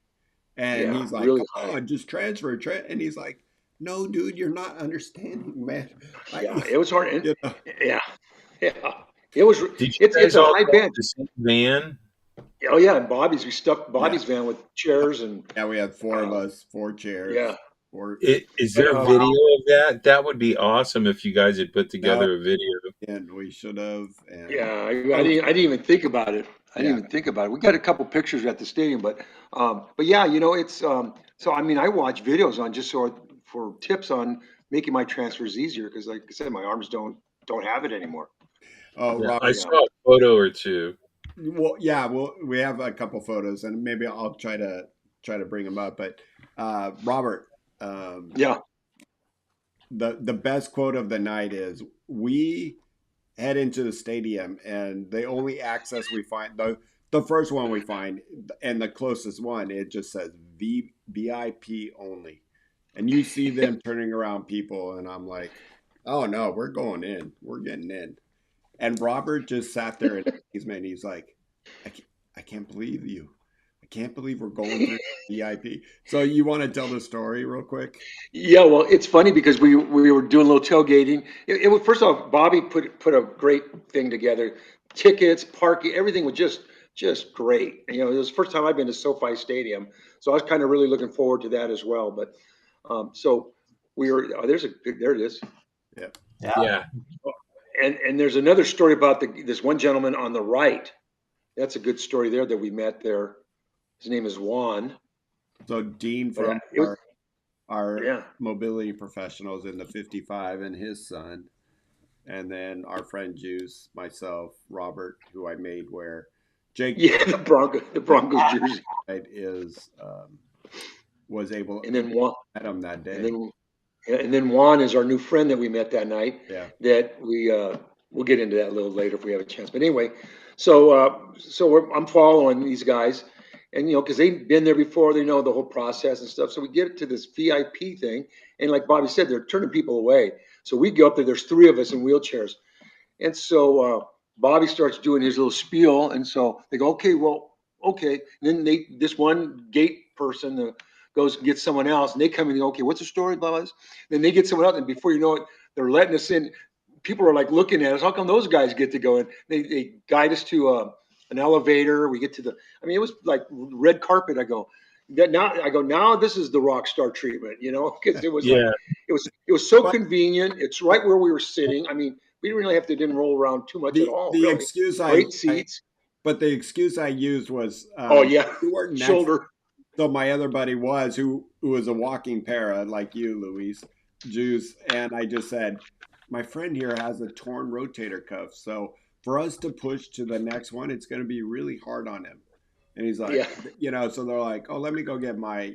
and yeah, he's like, really "Come high. on, just transfer." And he's like, "No, dude, you're not understanding, man. Yeah, I, it was hard. And, you know, yeah, yeah, it was. did you It's guys a all high go in bench. the same van? Oh yeah, and we stuffed yeah, Bobby's van with chairs and yeah. We had four of uh, us, four yeah, chairs. or Is But there video of that? That would be awesome if you guys had put no, together a video. and we should have. And yeah, I didn't even think about it. I didn't yeah, even think about it. We got a couple pictures at the stadium, but yeah, it's so I mean, I watch videos on just for tips on making my transfers easier because, like I said, my arms don't have it anymore. oh, Yeah, I Robert. Yeah, saw a photo or two. Well, yeah, well, we have a couple photos, and maybe I'll try to bring them up. But Robert, um, yeah, the best quote of the night is, "We head into the stadium, and the only access we find, the first one we find, and the closest one, it just says VIP only, and you see them turning around people, and I'm like, oh no, we're going in, we're getting in." And Robert just sat there in amazement. He's like, I can't, I can't believe you. I can't believe we're going through VIP. So you want to tell the story real quick? yeah. Well, it's funny because we were doing a little tailgating. It was first off, Bobby put a great thing together. Tickets, parking, everything was just great. It was the first time I've been to SoFi Stadium, so I was kind of really looking forward to that as well. But so we were. Oh, there it is. Yeah. Yeah, And there's another story about this one gentleman on the right. That's a good story there that we met there. His name is Juan. So Dean But from it was our yeah. mobility professionals in the 55 and his son, and then our friend Juice, myself, Robert, who I made wear. Jake Yeah, the Broncos jersey. is was able. And We then Juan, met him that and day. then yeah, and then Juan is our new friend that we met that night. Yeah. That we'll get into that a little later if we have a chance. But anyway, so I'm following these guys, and because they've been there before, they know the whole process and stuff. So we get to this VIP thing, and like Bobby said, they're turning people away. So we go up there. There's three of us in wheelchairs, and so Bobby starts doing his little spiel, and so they go, okay, well, okay. And then this one gate person goes and gets someone else, and they come in and go, okay, what's the story, blah, blah, blah. Then they get someone else, and before you know it, they're letting us in. People are like looking at us. How come those guys get to go in? They guide us to an elevator. We get to I mean, it was like red carpet. I go, now this is the rock star treatment, because it was like, yeah, it was so But convenient. It's right where we were sitting. I mean, we didn't really have to didn't roll around too much at all, the really. excuse Great I seats. but the excuse I used was Oh yeah, we weren't next. shoulder. So my other buddy was who was a walking para like you, Luis, Juice, and I just said, my friend here has a torn rotator cuff, so for us to push to the next one, it's going to be really hard on him. And he's like, Yeah, so they're like, oh, let me go get my,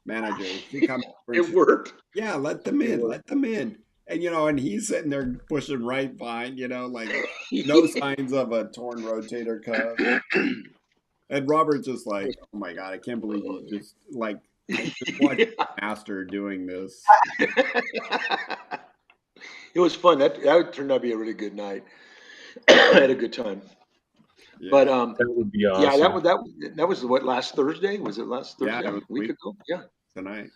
manager. She comes over and it she's, worked. yeah, let them It in, worked. let them in. And and he's sitting there pushing right fine, like no signs of a torn rotator cuff. And Robert's just like, oh my God, I can't believe you just like, I just watched Master doing this. It was fun. That turned out to be a really good night. I had a good time. But Yeah. that would be yeah, that awesome. was that was what, last Thursday? Was it last Yeah, Thursday? it A was week ago? Yeah. tonight.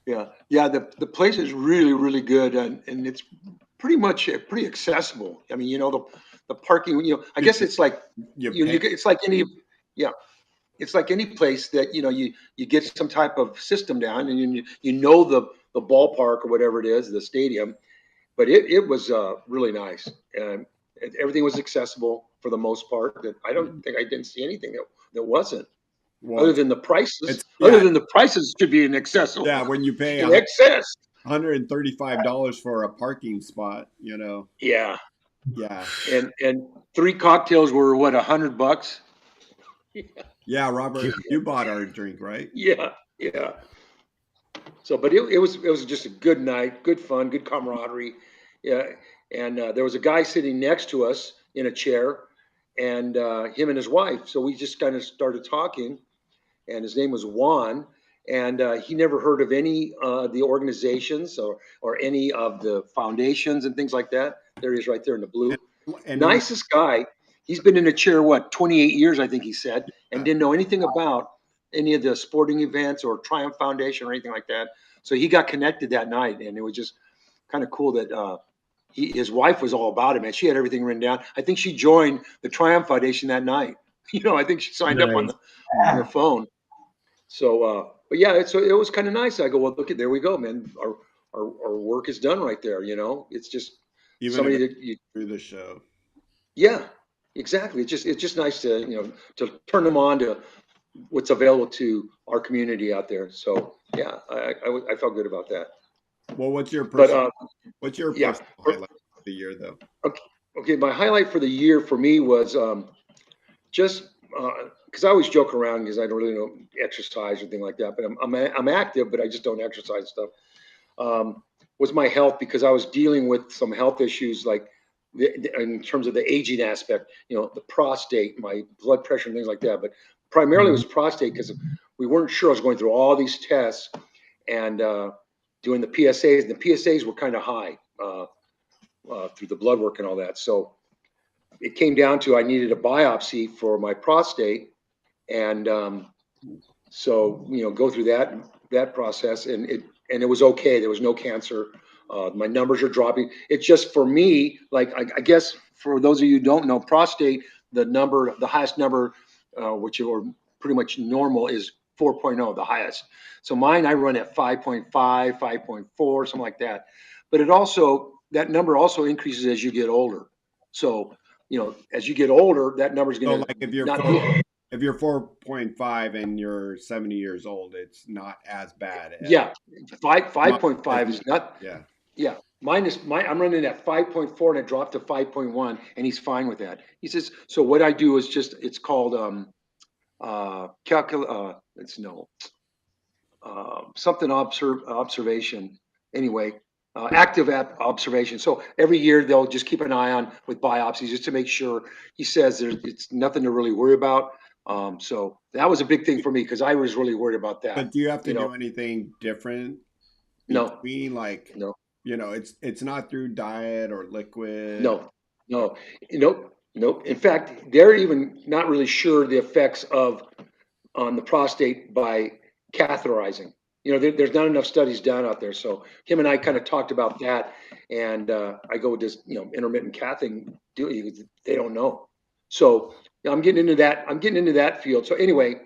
Yeah. Yeah. The place is really, really good, and it's pretty much pretty accessible. I mean, the parking, I Did guess it's like, you pay? it's like yeah, it's like any place that, you get some type of system down, and the ballpark or whatever it is, the stadium. But it was really nice, and everything was accessible for the most part. That I didn't see anything that wasn't, Well, other than the prices. it's Other yeah, than the prices should be in accessible, yeah. When you pay in excess. $135 for a parking spot, Yeah, yeah, and three cocktails were what, $100? yeah. Yeah, Robert, you bought our drink, right? Yeah, yeah. So, but it was just a good night, good fun, good camaraderie. Yeah, and there was a guy sitting next to us in a chair, and him and his wife. So we just kind of started talking, and his name was Juan, and he never heard of any the organizations or any of the foundations and things like that. There he is, right there in the And, blue. and he was Nicest guy. He's been in a chair, what, 28 years, I think he said, and uh, didn't know anything about any of the sporting events or Triumph Foundation or anything like that. So he got connected that night, and it was just kind of cool that his wife was all about it, man. She had everything written down. I think she joined the Triumph Foundation that night. I think she signed up on nice. the on her phone. So but yeah, it was kind of nice. I go, well, look at, there we go, man. Our work is done right there. It's just Even if somebody it's that you, through the show. yeah, exactly. It's just nice to, to turn them on to what's available to our community out there. So yeah, I felt good about that. Well, But what's your yeah, personal highlight of the year though? okay, okay. My highlight for the year for me was just because I always joke around because I don't really know exercise or anything like that. But I'm active, but I just don't exercise stuff. Um, was my health, because I was dealing with some health issues like in terms of the aging aspect, the prostate, my blood pressure and things like that. But primarily it was prostate because we weren't sure. I was going through all these tests and doing the PSAs, and the PSAs were kind of high through the blood work and all that. So it came down to I needed a biopsy for my prostate, and so go through that process, and it was okay. There was no cancer. My numbers are dropping. It's just for me, like I guess for those of you who don't know, prostate, the highest number, which are pretty much normal, is 4.0, the highest. So mine, I run at 5.5, 5.4, something like that. But that number also increases as you get older. So as you get older, that number is So going to like not be. if you're 4.5 and you're 70 years old, it's not as bad as Yeah, my, 5.5 is not. yeah. Yeah, I'm running at 5.4 and it dropped to 5.1, and he's fine with that. He says, so what I do is just, it's called it's no something observation. Anyway, active observation. So every year they'll just keep an eye on with biopsies just to make sure. He says it's nothing to really worry about. So that was a big thing for me because I was really worried about that. But do you have to You know, do anything different no, between like, no. it's not through diet or liquid. No, no, nope, nope. In fact, they're even not really sure the effects of on the prostate by catheterizing. There's not enough studies done out there. So him and I kind of talked about that, and I go with this, intermittent cathing. They don't know. So I'm getting into that. I'm getting into that field. So anyway,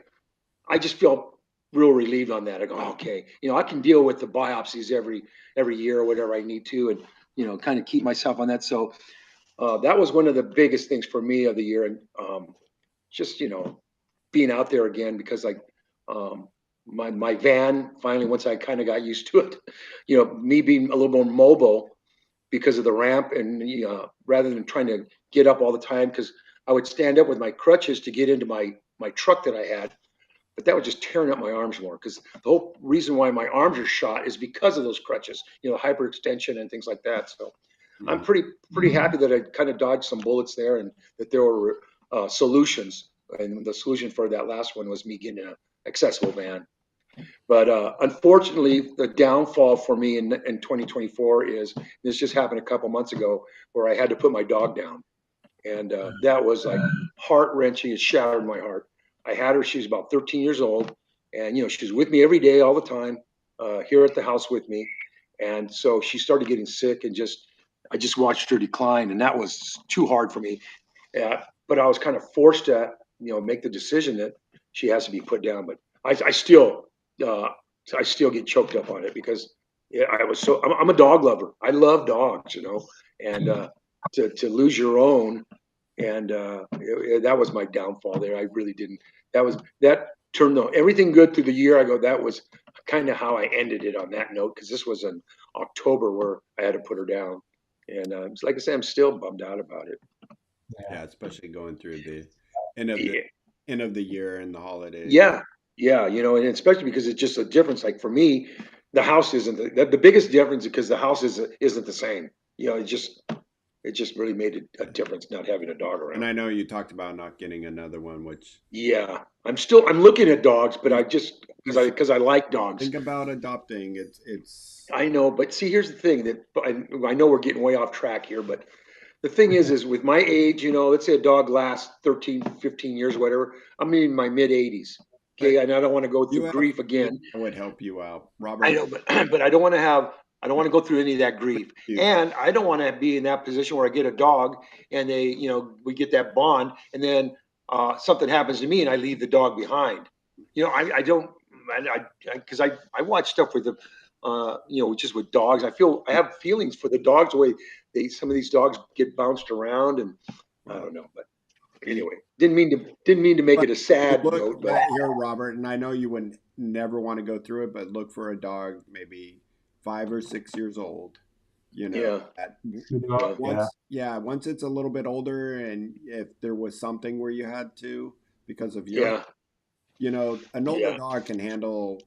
I just feel real relieved on that. I go, okay, I can deal with the biopsies every year or whatever I need to, and kind of keep myself on that. So that was one of the biggest things for me of the year, and just being out there again because like um, my van finally, once I kind of got used to it, me being a little more mobile because of the ramp, and rather than trying to get up all the time because I would stand up with my crutches to get into my truck that I had, but that was just tearing up my arms more because the whole reason why my arms are shot is because of those crutches, hyperextension and things like that. So I'm Mhm. pretty happy that I kind of dodged some bullets there, and that there were solutions. And the solution for that last one was me getting an accessible van. But unfortunately, the downfall for me in 2024 is this just happened a couple months ago where I had to put my dog down, and that was like heart wrenching. It shattered my heart. I had her; she was about 13 years old, and she was with me every day, all the time, here at the house with me. And so she started getting sick, and I just watched her decline, and that was too hard for me. But I was kind of forced to, make the decision that she has to be put down. But I still, uh, I still get choked up on it because yeah, I'm a dog lover. I love dogs, and to lose your own, and that was my downfall there. I really didn't. That turned everything good through the year. I go, that was kind of how I ended it on that note because this was in October where I had to put her down, and like I said, I'm still bummed out about it. Yeah, especially going through the end of the Yeah, end of the year and the holidays. yeah, yeah. And especially because it's just a difference. Like for me, the house isn't the biggest difference because the house isn't the same. It just really made a difference not having a dog And around. I know you talked about not getting another one, which Yeah, I'm looking at dogs, but you I just you should because I like dogs. think about adopting. It's I know, but see, here's the thing that I know we're getting way off track here, but the thing is with my age, let's say a dog lasts 13, 15 years, whatever. I'm in my mid 80s. but Okay, and I don't want to go you through have grief family again. that would help you out. I Robert, know, but but I don't want to go through any of that grief. you. And I don't want to be in that position where I get a dog and we get that bond, and then something happens to me and I leave the dog behind. I don't. because I watch stuff with the, just with dogs. I have feelings for the dogs, the way some of these dogs get bounced around, and I Well, don't know, but you, anyway, didn't mean to make but it a you sad look note, but here, Robert, and I know you would never want to go through it, but look for a dog maybe 5 or 6 years old. yeah, That yeah, Yeah. once it's a little bit older, and if there was something where you had to because of your, yeah, an older yeah. dog can handle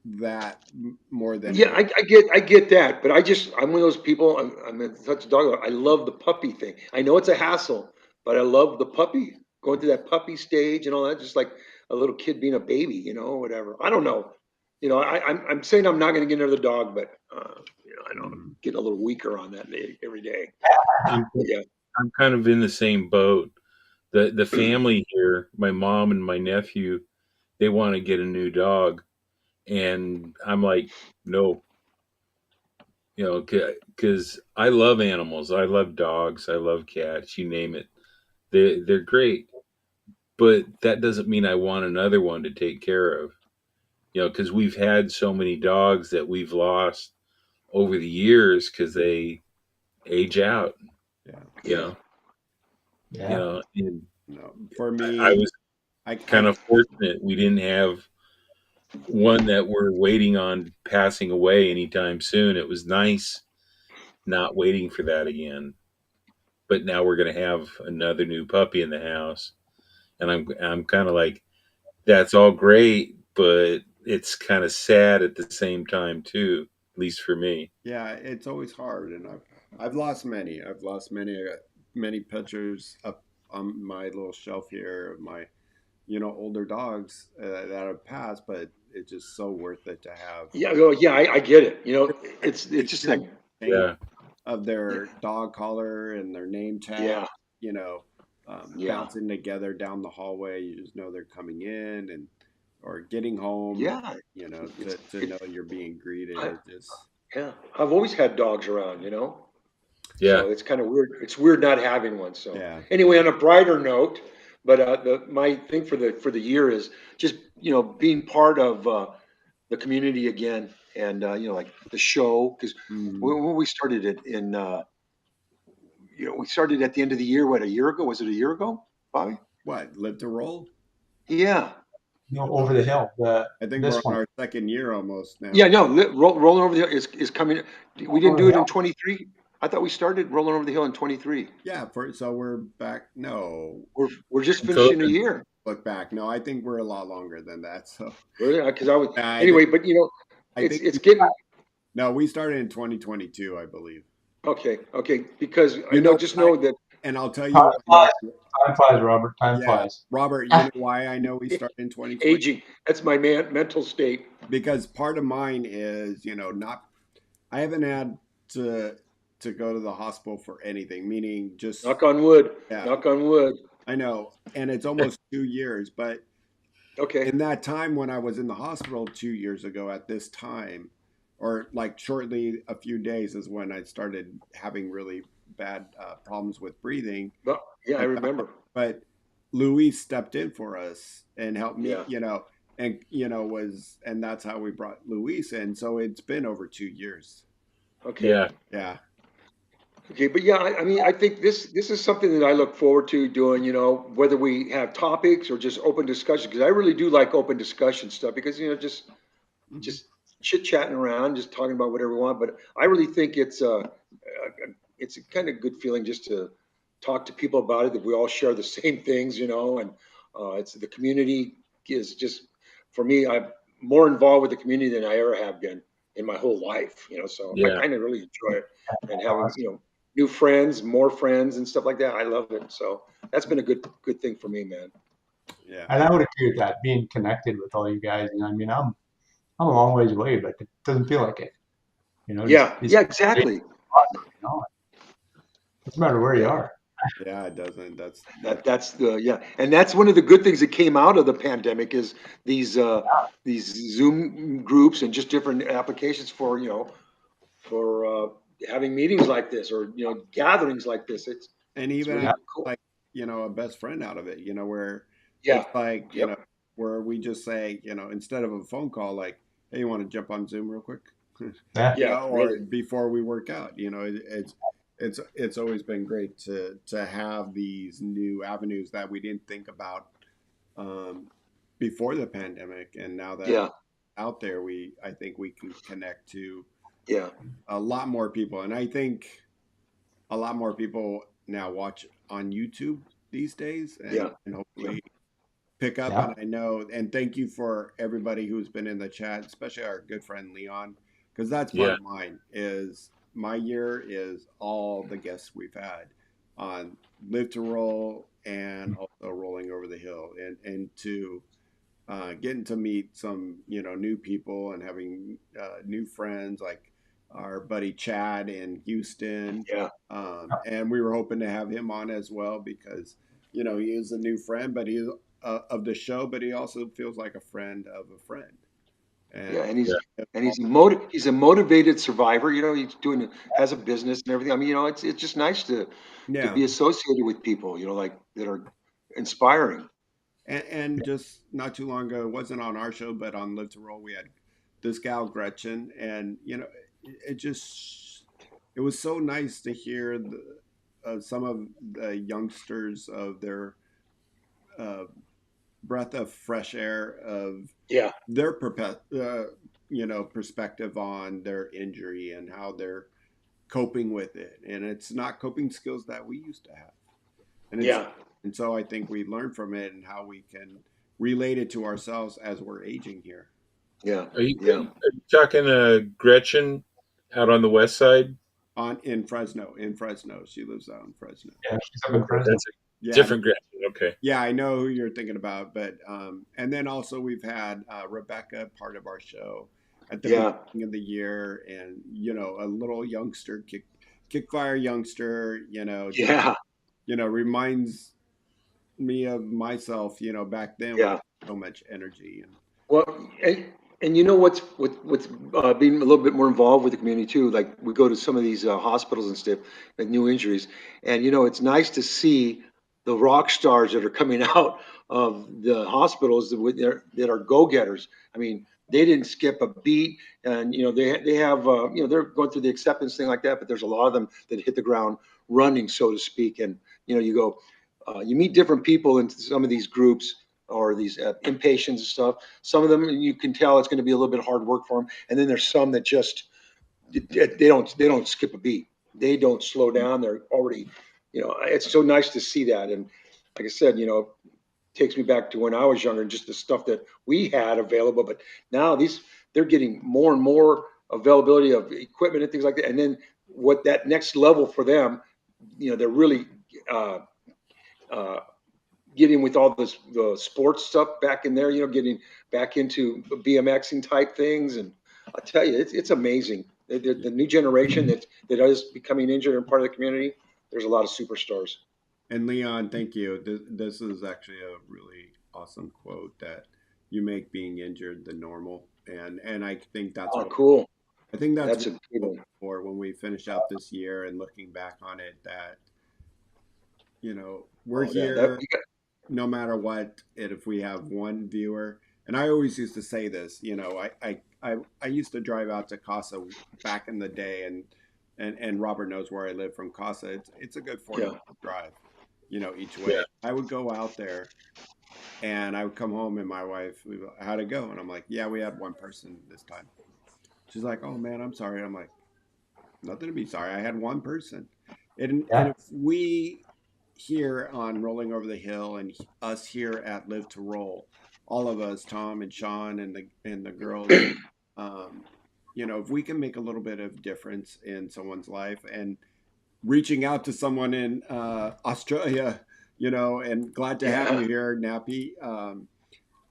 that more than Yeah, any. I get that, but I'm one of those people. I'm such a dog. I love the puppy thing. I know it's a hassle, but I love the puppy, going through that puppy stage and all that, just like a little kid being a baby, whatever. I don't know. I'm saying I'm not going to get another dog, but I know I'm Mhm. getting a little weaker on that every day. I'm But yeah, I'm kind of in the same boat. The family here, my mom and my nephew, they want to get a new dog, and I'm like, no, because I love animals. I love dogs. I love cats. You name it. They're great, but that doesn't mean I want another one to take care of. Because we've had so many dogs that we've lost over the years because they age out. Yeah. You yeah, know, Yeah. and No, for I me, was I kind of fortunate we didn't have one that we're waiting on passing away anytime soon. It was nice not waiting for that again. But now we're going to have another new puppy in the house, and I'm kind of like, that's all great, but it's kind of sad at the same time too. At least for me. yeah, it's always hard, and I've lost many. I've lost many. I got many pictures up on my little shelf here of my older dogs that have passed, but it's just so worth it to have yeah. Well, yeah, I get it. It's just like, picture change Yeah, of their dog collar and their name tag, yeah, you know, yeah, bouncing together down the hallway. You just know they're coming in and or getting home, and yeah. to It's it. know you're being greeted. I, It just yeah, I've always had dogs around, yeah, so it's kind of weird. It's weird not having one. So yeah. anyway, on a brighter note, but my thing for the year is just being part of the community again, and like the show, because Mm, when we started it we started at the end of the year. What, a year ago? Was it a year ago, Bobby? what, live to roll? Yeah, No, over the hill. I think we're This on one. our second year almost yeah. now. No, rolling over the hill is coming. We didn't Over do the it in hill. 23. I thought we started rolling over the hill in 23. Yeah, so we're back. No, We're just finishing the COVID. year. look back. No, I think we're a lot longer than that. So Really? Because I was I think anyway. But I it's think it's getting no, we started in 2022, I believe. okay. Okay, because I You know just why? know that And I'll tell you Time why flies. now. Time flies, Robert. Time Yeah, flies. Robert, you know why I know we started in 2020? aging. That's my mental state. Because part of mine is, not I haven't had to go to the hospital for anything, meaning just Knock on wood. yeah, Knock on wood. I know. And it's almost 2 years, but Okay. in that time when I was in the hospital 2 years ago at this time, or like shortly a few days is when I started having really bad problems with breathing. Well, yeah, I At that point. remember. But Luis stepped in for us and helped me, Yeah. and and that's how we brought Luis in. So it's been over 2 years. Okay. Yeah, Yeah. Okay, but yeah, I mean, I think this is something that I look forward to doing. Whether we have topics or just open discussion, because I really do like open discussion stuff. Because Mhm. just chit chatting around, just talking about whatever we want. But I really think it's a kind of good feeling just to talk to people about it. That we all share the same things, and it's the community is just for me. I'm more involved with the community than I ever have been in my whole life. So I yeah, kind of really enjoy it and having Awesome. new friends, more friends, and stuff like that. I love it. So that's been a good thing for me, man. Yeah. And I would agree with that. Being connected with all you guys. I mean, I'm a long ways away, but it doesn't feel like it. Just Yeah, it's yeah, you exactly. know, it doesn't matter where you Yeah. are. Yeah, it doesn't. That's the yeah, and that's one of the good things that came out of the pandemic is these Zoom groups and just different applications for having meetings like this or gatherings like this. and It's even I really Yeah. cool. like, a best friend out of it, where Yeah. it's like, Yep. where we just say, instead of a phone call, like, hey, you want to jump on Zoom real quick? Yeah. Yeah, Or really. before we work out, it's always been great to have these new avenues that we didn't think about um, before the pandemic, and now that Yeah, out there, I think we can connect to yeah, a lot more people, and I think a lot more people now watch on YouTube these days, and yeah, yeah, hopefully pick up. Yeah. And I know, and thank you for everybody who's been in the chat, especially our good friend Leon, because that's part Yeah. of mine. Is my year is all the guests we've had on Live to Roll and also Rolling Over the Hill, and to getting to meet some new people and having new friends like our buddy Chad in Houston, yeah, and we were hoping to have him on as well because he is a new friend, but he is of the show, but he also feels like a friend of a friend, yeah. and Yeah. And he's a motivated survivor. He's has a business and everything. I mean, it's just nice to yeah. be associated with people, like that are inspiring. And just not too long ago, it wasn't on our show, but on Live to Roll, we had this gal Gretchen, and it just it was so nice to hear some of the youngsters of their uh, breath of fresh air of Yeah, their perspective on their injury and how they're coping with it, and it's not coping skills that we used to have, and it's yeah, and so I think we learn from it and how we can relate it to ourselves as we're aging here. yeah, Are you, are yeah, you, are you talking Gretchen out on the west side? On in Fresno, she lives out in Fresno. Yeah. She's up in Okay, Fresno. that's a Yeah, different Gretchen. Okay. yeah, I know who you're thinking about, but and then also we've had Rebecca, part of our show, at the yeah, beginning of the year, and a little youngster, kickfire youngster, just yeah, reminds me of myself, back then when I yeah. had so much energy. And Well, and what's being a little bit more involved with the community too. Like we go to some of these hospitals and stuff, like new injuries, and it's nice to see the rock stars that are coming out of the hospitals that are go getters. I mean, they didn't skip a beat, and they have they're going through the acceptance thing like that. But there's a lot of them that hit the ground running, so to speak, and you go, you meet different people in some of these groups or these inpatients and stuff. Some of them you can tell it's going to be a little bit hard work for them, and then there's some that just they don't skip a beat. They don't slow down. They're already, it's so nice to see that. And like I said, it takes me back to when I was younger and just the stuff that we had available. But now they're getting more and more availability of equipment and things like that. And then what that next level for them, they're really uh, uh, getting with all the sports stuff back in there, getting back into BMXing type things. And I tell you, it's amazing. The new generation that is becoming injured and part of the community, there's a lot of superstars. and Leon, thank you. This is actually a really awesome quote that you make being injured the normal, and I think that's Oh, what cool. we're That's a good hoping one. for when we finish out this year and looking back on it. That we're Oh, yeah. That here you got, no matter what. And if we have one viewer, and I always used to say this, I used to drive out to Casa back in the day, and Robert knows where I live from Casa. It's a good 40 minute yeah, drive, each Yeah. way. I would go out there and I would come home and my wife would go, how'd it go? And I'm like, yeah, we had one person this time. She's like, oh man, I'm sorry. I'm like, nothing to be sorry. I had one person. And Yeah. if we here on Rolling Over the Hill and us here at Live to Roll, all of us, Tom and Shawn and the girls, um, if we can make a little bit of difference in someone's life and reaching out to someone in Australia, and glad to have yeah, you here, Nappy.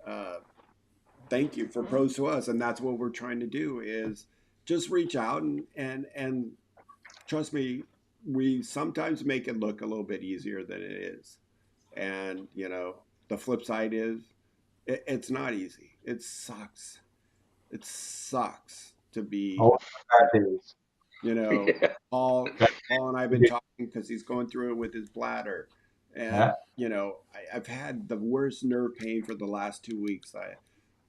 Uh, Thank you for pros to us, and that's what we're trying to do is just reach out and trust me, we sometimes make it look a little bit easier than it is. And, the flip side is it's not easy. It sucks. It sucks to be, Oh, bad days. you know, yeah, Paul, Paul and I've been talking because he's going through it with his bladder. And Yeah. I've had the worst nerve pain for the last 2 weeks.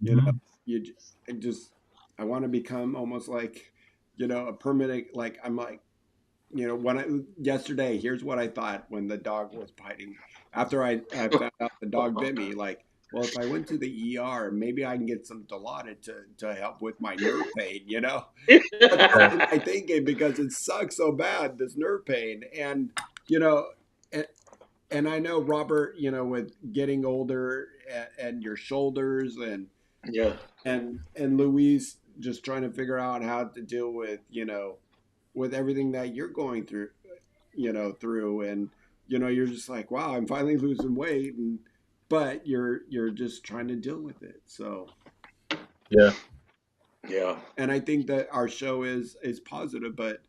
You know, Mhm. you j- I just I want to become almost like, a permanent. Like I'm like, when yesterday, here's what I thought when the dog was biting me. After I found out the dog bit me, like, well, if I went to the ER, maybe I can get some Dilaudid to help with my nerve pain. That's Yeah. always my thinking because it sucks so bad, this nerve pain. You know, and, and I know Robert, with getting older and your shoulders Yeah. and Louise just trying to figure out how to deal with, with everything that you're going through, and you're just like, wow, I'm finally losing weight, but you're just trying to deal with it. So, Yeah. Yeah. and I think that our show is positive, but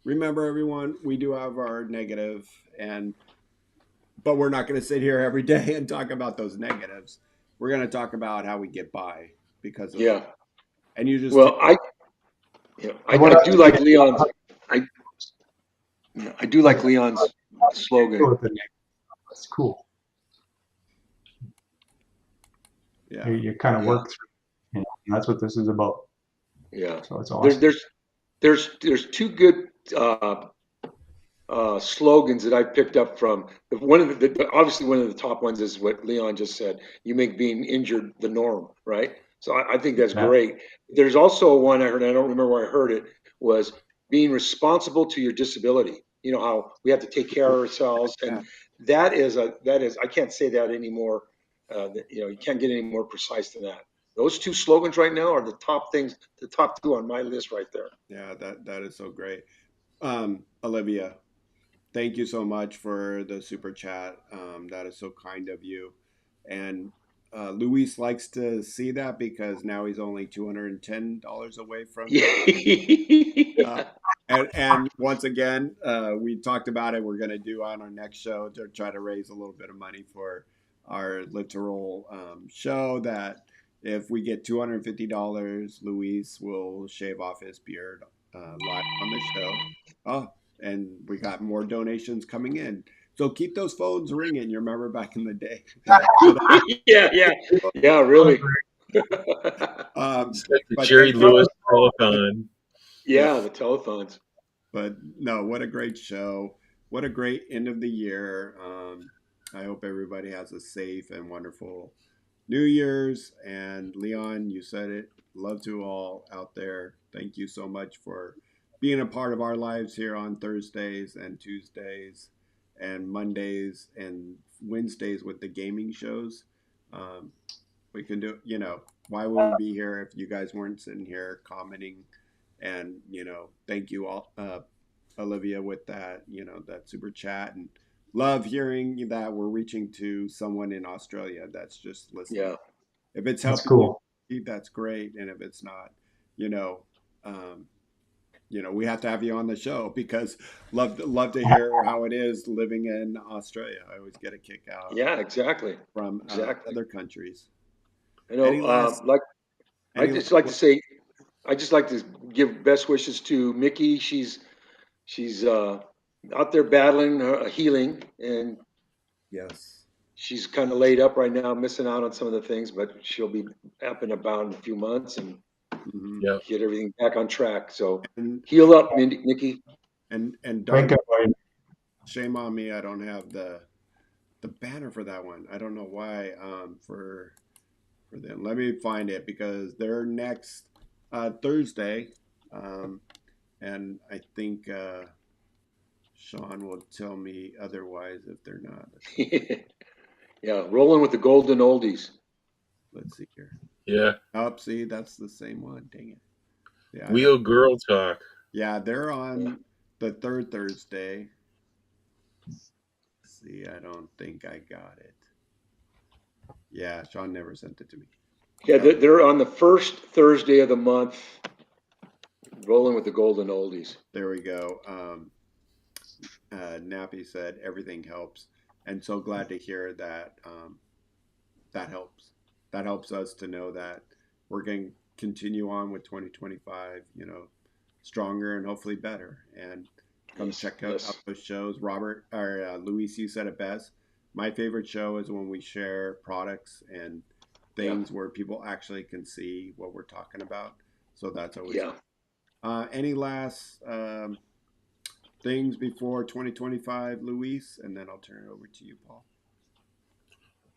remember, everyone, we do have our negative, and but we're not going to sit here every day and talk about those negatives. We're going to talk about how we get by because of Yeah. it. And you just take, Well, And I what do else do like you Leon's. I I do like like Leon's deal slogan. with the negative? It's cool. You, yeah, you kind of Yeah. work through, and that's what this is about. Yeah. So it's There's awesome. there's there's two good slogans that I picked up from one of obviously one of the top ones is what Leon just said. You make being injured the norm, right? So I think that's Yeah. great. There's also one I heard. I don't remember where I heard it. Was being responsible to your disability. You know how we have to take care of ourselves, yeah, and that is I can't say that anymore. You can't get any more precise than that. Those two slogans right now are the top things, the top two on my list right there. yeah. That is so great. Olivia, thank you so much for the super chat. That is so kind of you. And Luis likes to see that because now he's only $210 away from his. Uh, Yeah. and once again, we talked about it. We're going to do on our next show to try to raise a little bit of money for our Live to Roll show. That if we get $250, Luis will shave off his beard live on the show. Oh, and we got more donations coming in. So keep those phones ringing. You remember back in the day, you know. Yeah, yeah, yeah, really. Um, It's like the but Jerry thank you. Lewis telethon. Yeah. Yeah, the telethons. But no, what a great show. What a great end of the year. I hope everybody has a safe and wonderful New Year's. And Leon, you said it. Love to all out there. Thank you so much for being a part of our lives here on Thursdays and Tuesdays and Mondays and Wednesdays with the gaming shows. Um, we can do, why would we be here if you guys weren't sitting here commenting? And, thank you all, Olivia, with that, that super chat, and love hearing that we're reaching to someone in Australia that's just listening. Yeah, If it's That's helping cool. you, that's great. And if it's not, you know, um, we have to have you on the show because love to hear how it is living in Australia. I always get a kick out yeah, exactly, from exactly. other countries. I Any know. last Like, I any just last like to say, I just like to give best wishes to Mickey. She's out there battling healing, and yes. she's kind of laid up right now, missing out on some of the things, but she'll be up and about in a few months and Hmm. Yeah. get everything back on track. So And heal up, Mickey. and Thank Doug, you. shame on me. I don't have the banner for that one. I don't know why. For them, let me find it because they're next Thursday, um, and I think Shawn will tell me otherwise if they're not. Yeah, rolling with the golden oldies. Let's see here. Yeah. Oh, see, that's the same one. Dang it. Yeah, I don't. Wheel Girl Talk. Yeah, they're Yeah. on the third Thursday. See, I don't think I got it. Yeah, Shawn never sent it to me. Yeah, Oh, they're on the first Thursday of the month, rolling with the golden oldies. there we go. Nappy said everything helps, and so glad to hear that. That helps. That helps us to know that we're going to continue on with 2025. Stronger and hopefully better. And come Yes, check out yes. those shows. Robert or Luis, you said it best. my favorite show is when we share products and things where people actually can see what we're talking about. So that's always Yeah. any last things before 2025, Luis, and then I'll turn it over to you, Paul.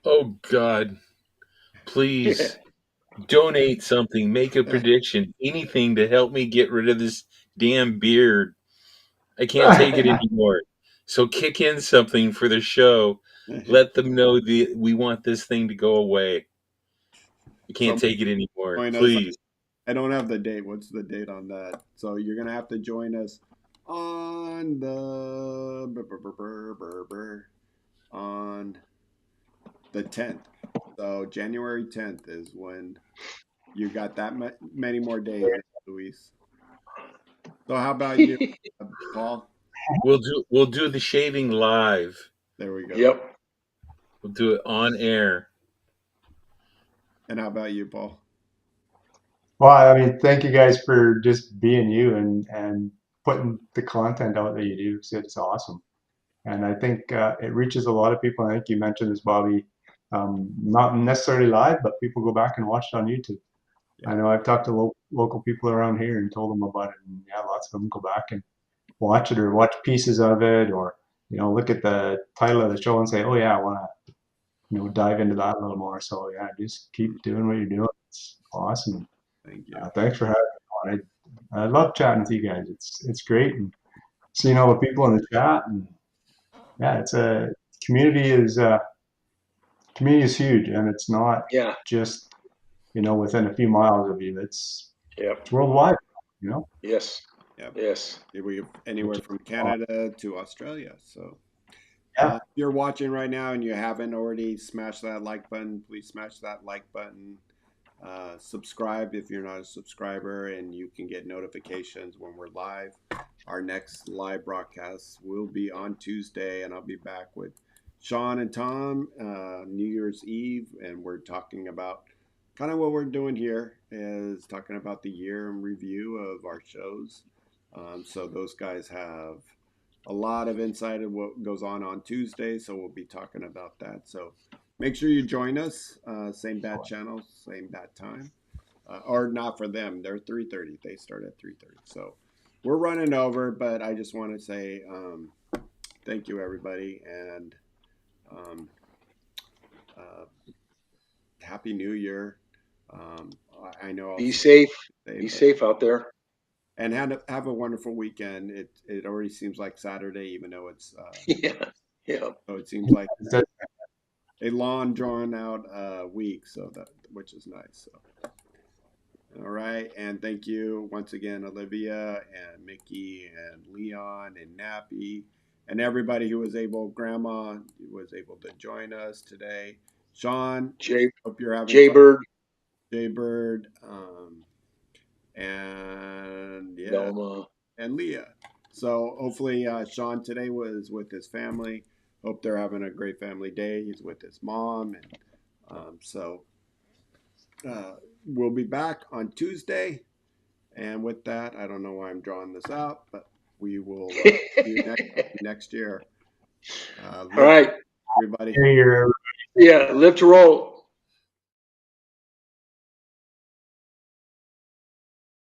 Oh God, please donate something, make a prediction, anything to help me get rid of this damn beard. I can't take it anymore. So kick in something for the show. Let them know we want this thing to go away. I can't So take it anymore. join us. Please. I don't have the date. What's the date on that? So you're gonna have to join us on on the 10th. So January 10th is when you got that many more days, Luis. So how about you, Paul? We'll do the shaving live. There we go. Yep. We'll do it on air. And how about you, Paul? Well, I mean, thank you guys for just being you and putting the content out that you do. It's awesome. And I think it reaches a lot of people. I think you mentioned this, Bobby, not necessarily live, but people go back and watch it on YouTube. Yeah. I know I've talked to local people around here and told them about it. And yeah, lots of them go back and watch it or watch pieces of it or, look at the title of the show and say, oh yeah, I want to, dive into that a little more. So yeah, just keep doing what you're doing. It's awesome. Thank you. Thanks for having me on. I love chatting with you guys. It's great and seeing all the people in the chat and yeah, it's a community is huge and it's not Yeah. just within a few miles of you. It's Yep. worldwide. Yes. Yep. Yes. We anywhere from Canada to Australia. So Yeah. if you're watching right now and you haven't already smashed that like button, please smash that like button. Subscribe if you're not a subscriber, and you can get notifications when we're live. Our next live broadcast will be on Tuesday, and I'll be back with Shawn and Tom New Year's Eve, and we're talking about kind of what we're doing here is talking about the year in review of our shows. So those guys have a lot of insight of what goes on Tuesday, so we'll be talking about that. So make sure you join us. Same bat channel, same bat time, or not for them. They're 3:30. They start at 3:30. So we're running over, but I just want to say thank you, everybody, and happy New Year. I know I'll Be safe. say, Be safe out there. and have a wonderful weekend. It already seems like Saturday, even though it's Yeah. Yeah. so it seems like a long drawn out week, so that which is nice. So all right, and thank you once again, Olivia and Mickey and Leon and Nappy and everybody who was able. Grandma was able to join us today. Shawn, hope you're having Jaybird. fun. Jaybird, and yeah, Velma. and Leah. So hopefully Shawn today was with his family. Hope they're having a great family day. He's with his mom, and we'll be back on Tuesday. And with that, I don't know why I'm drawing this out, but we will see you next year. All right, everybody. yeah, live to roll.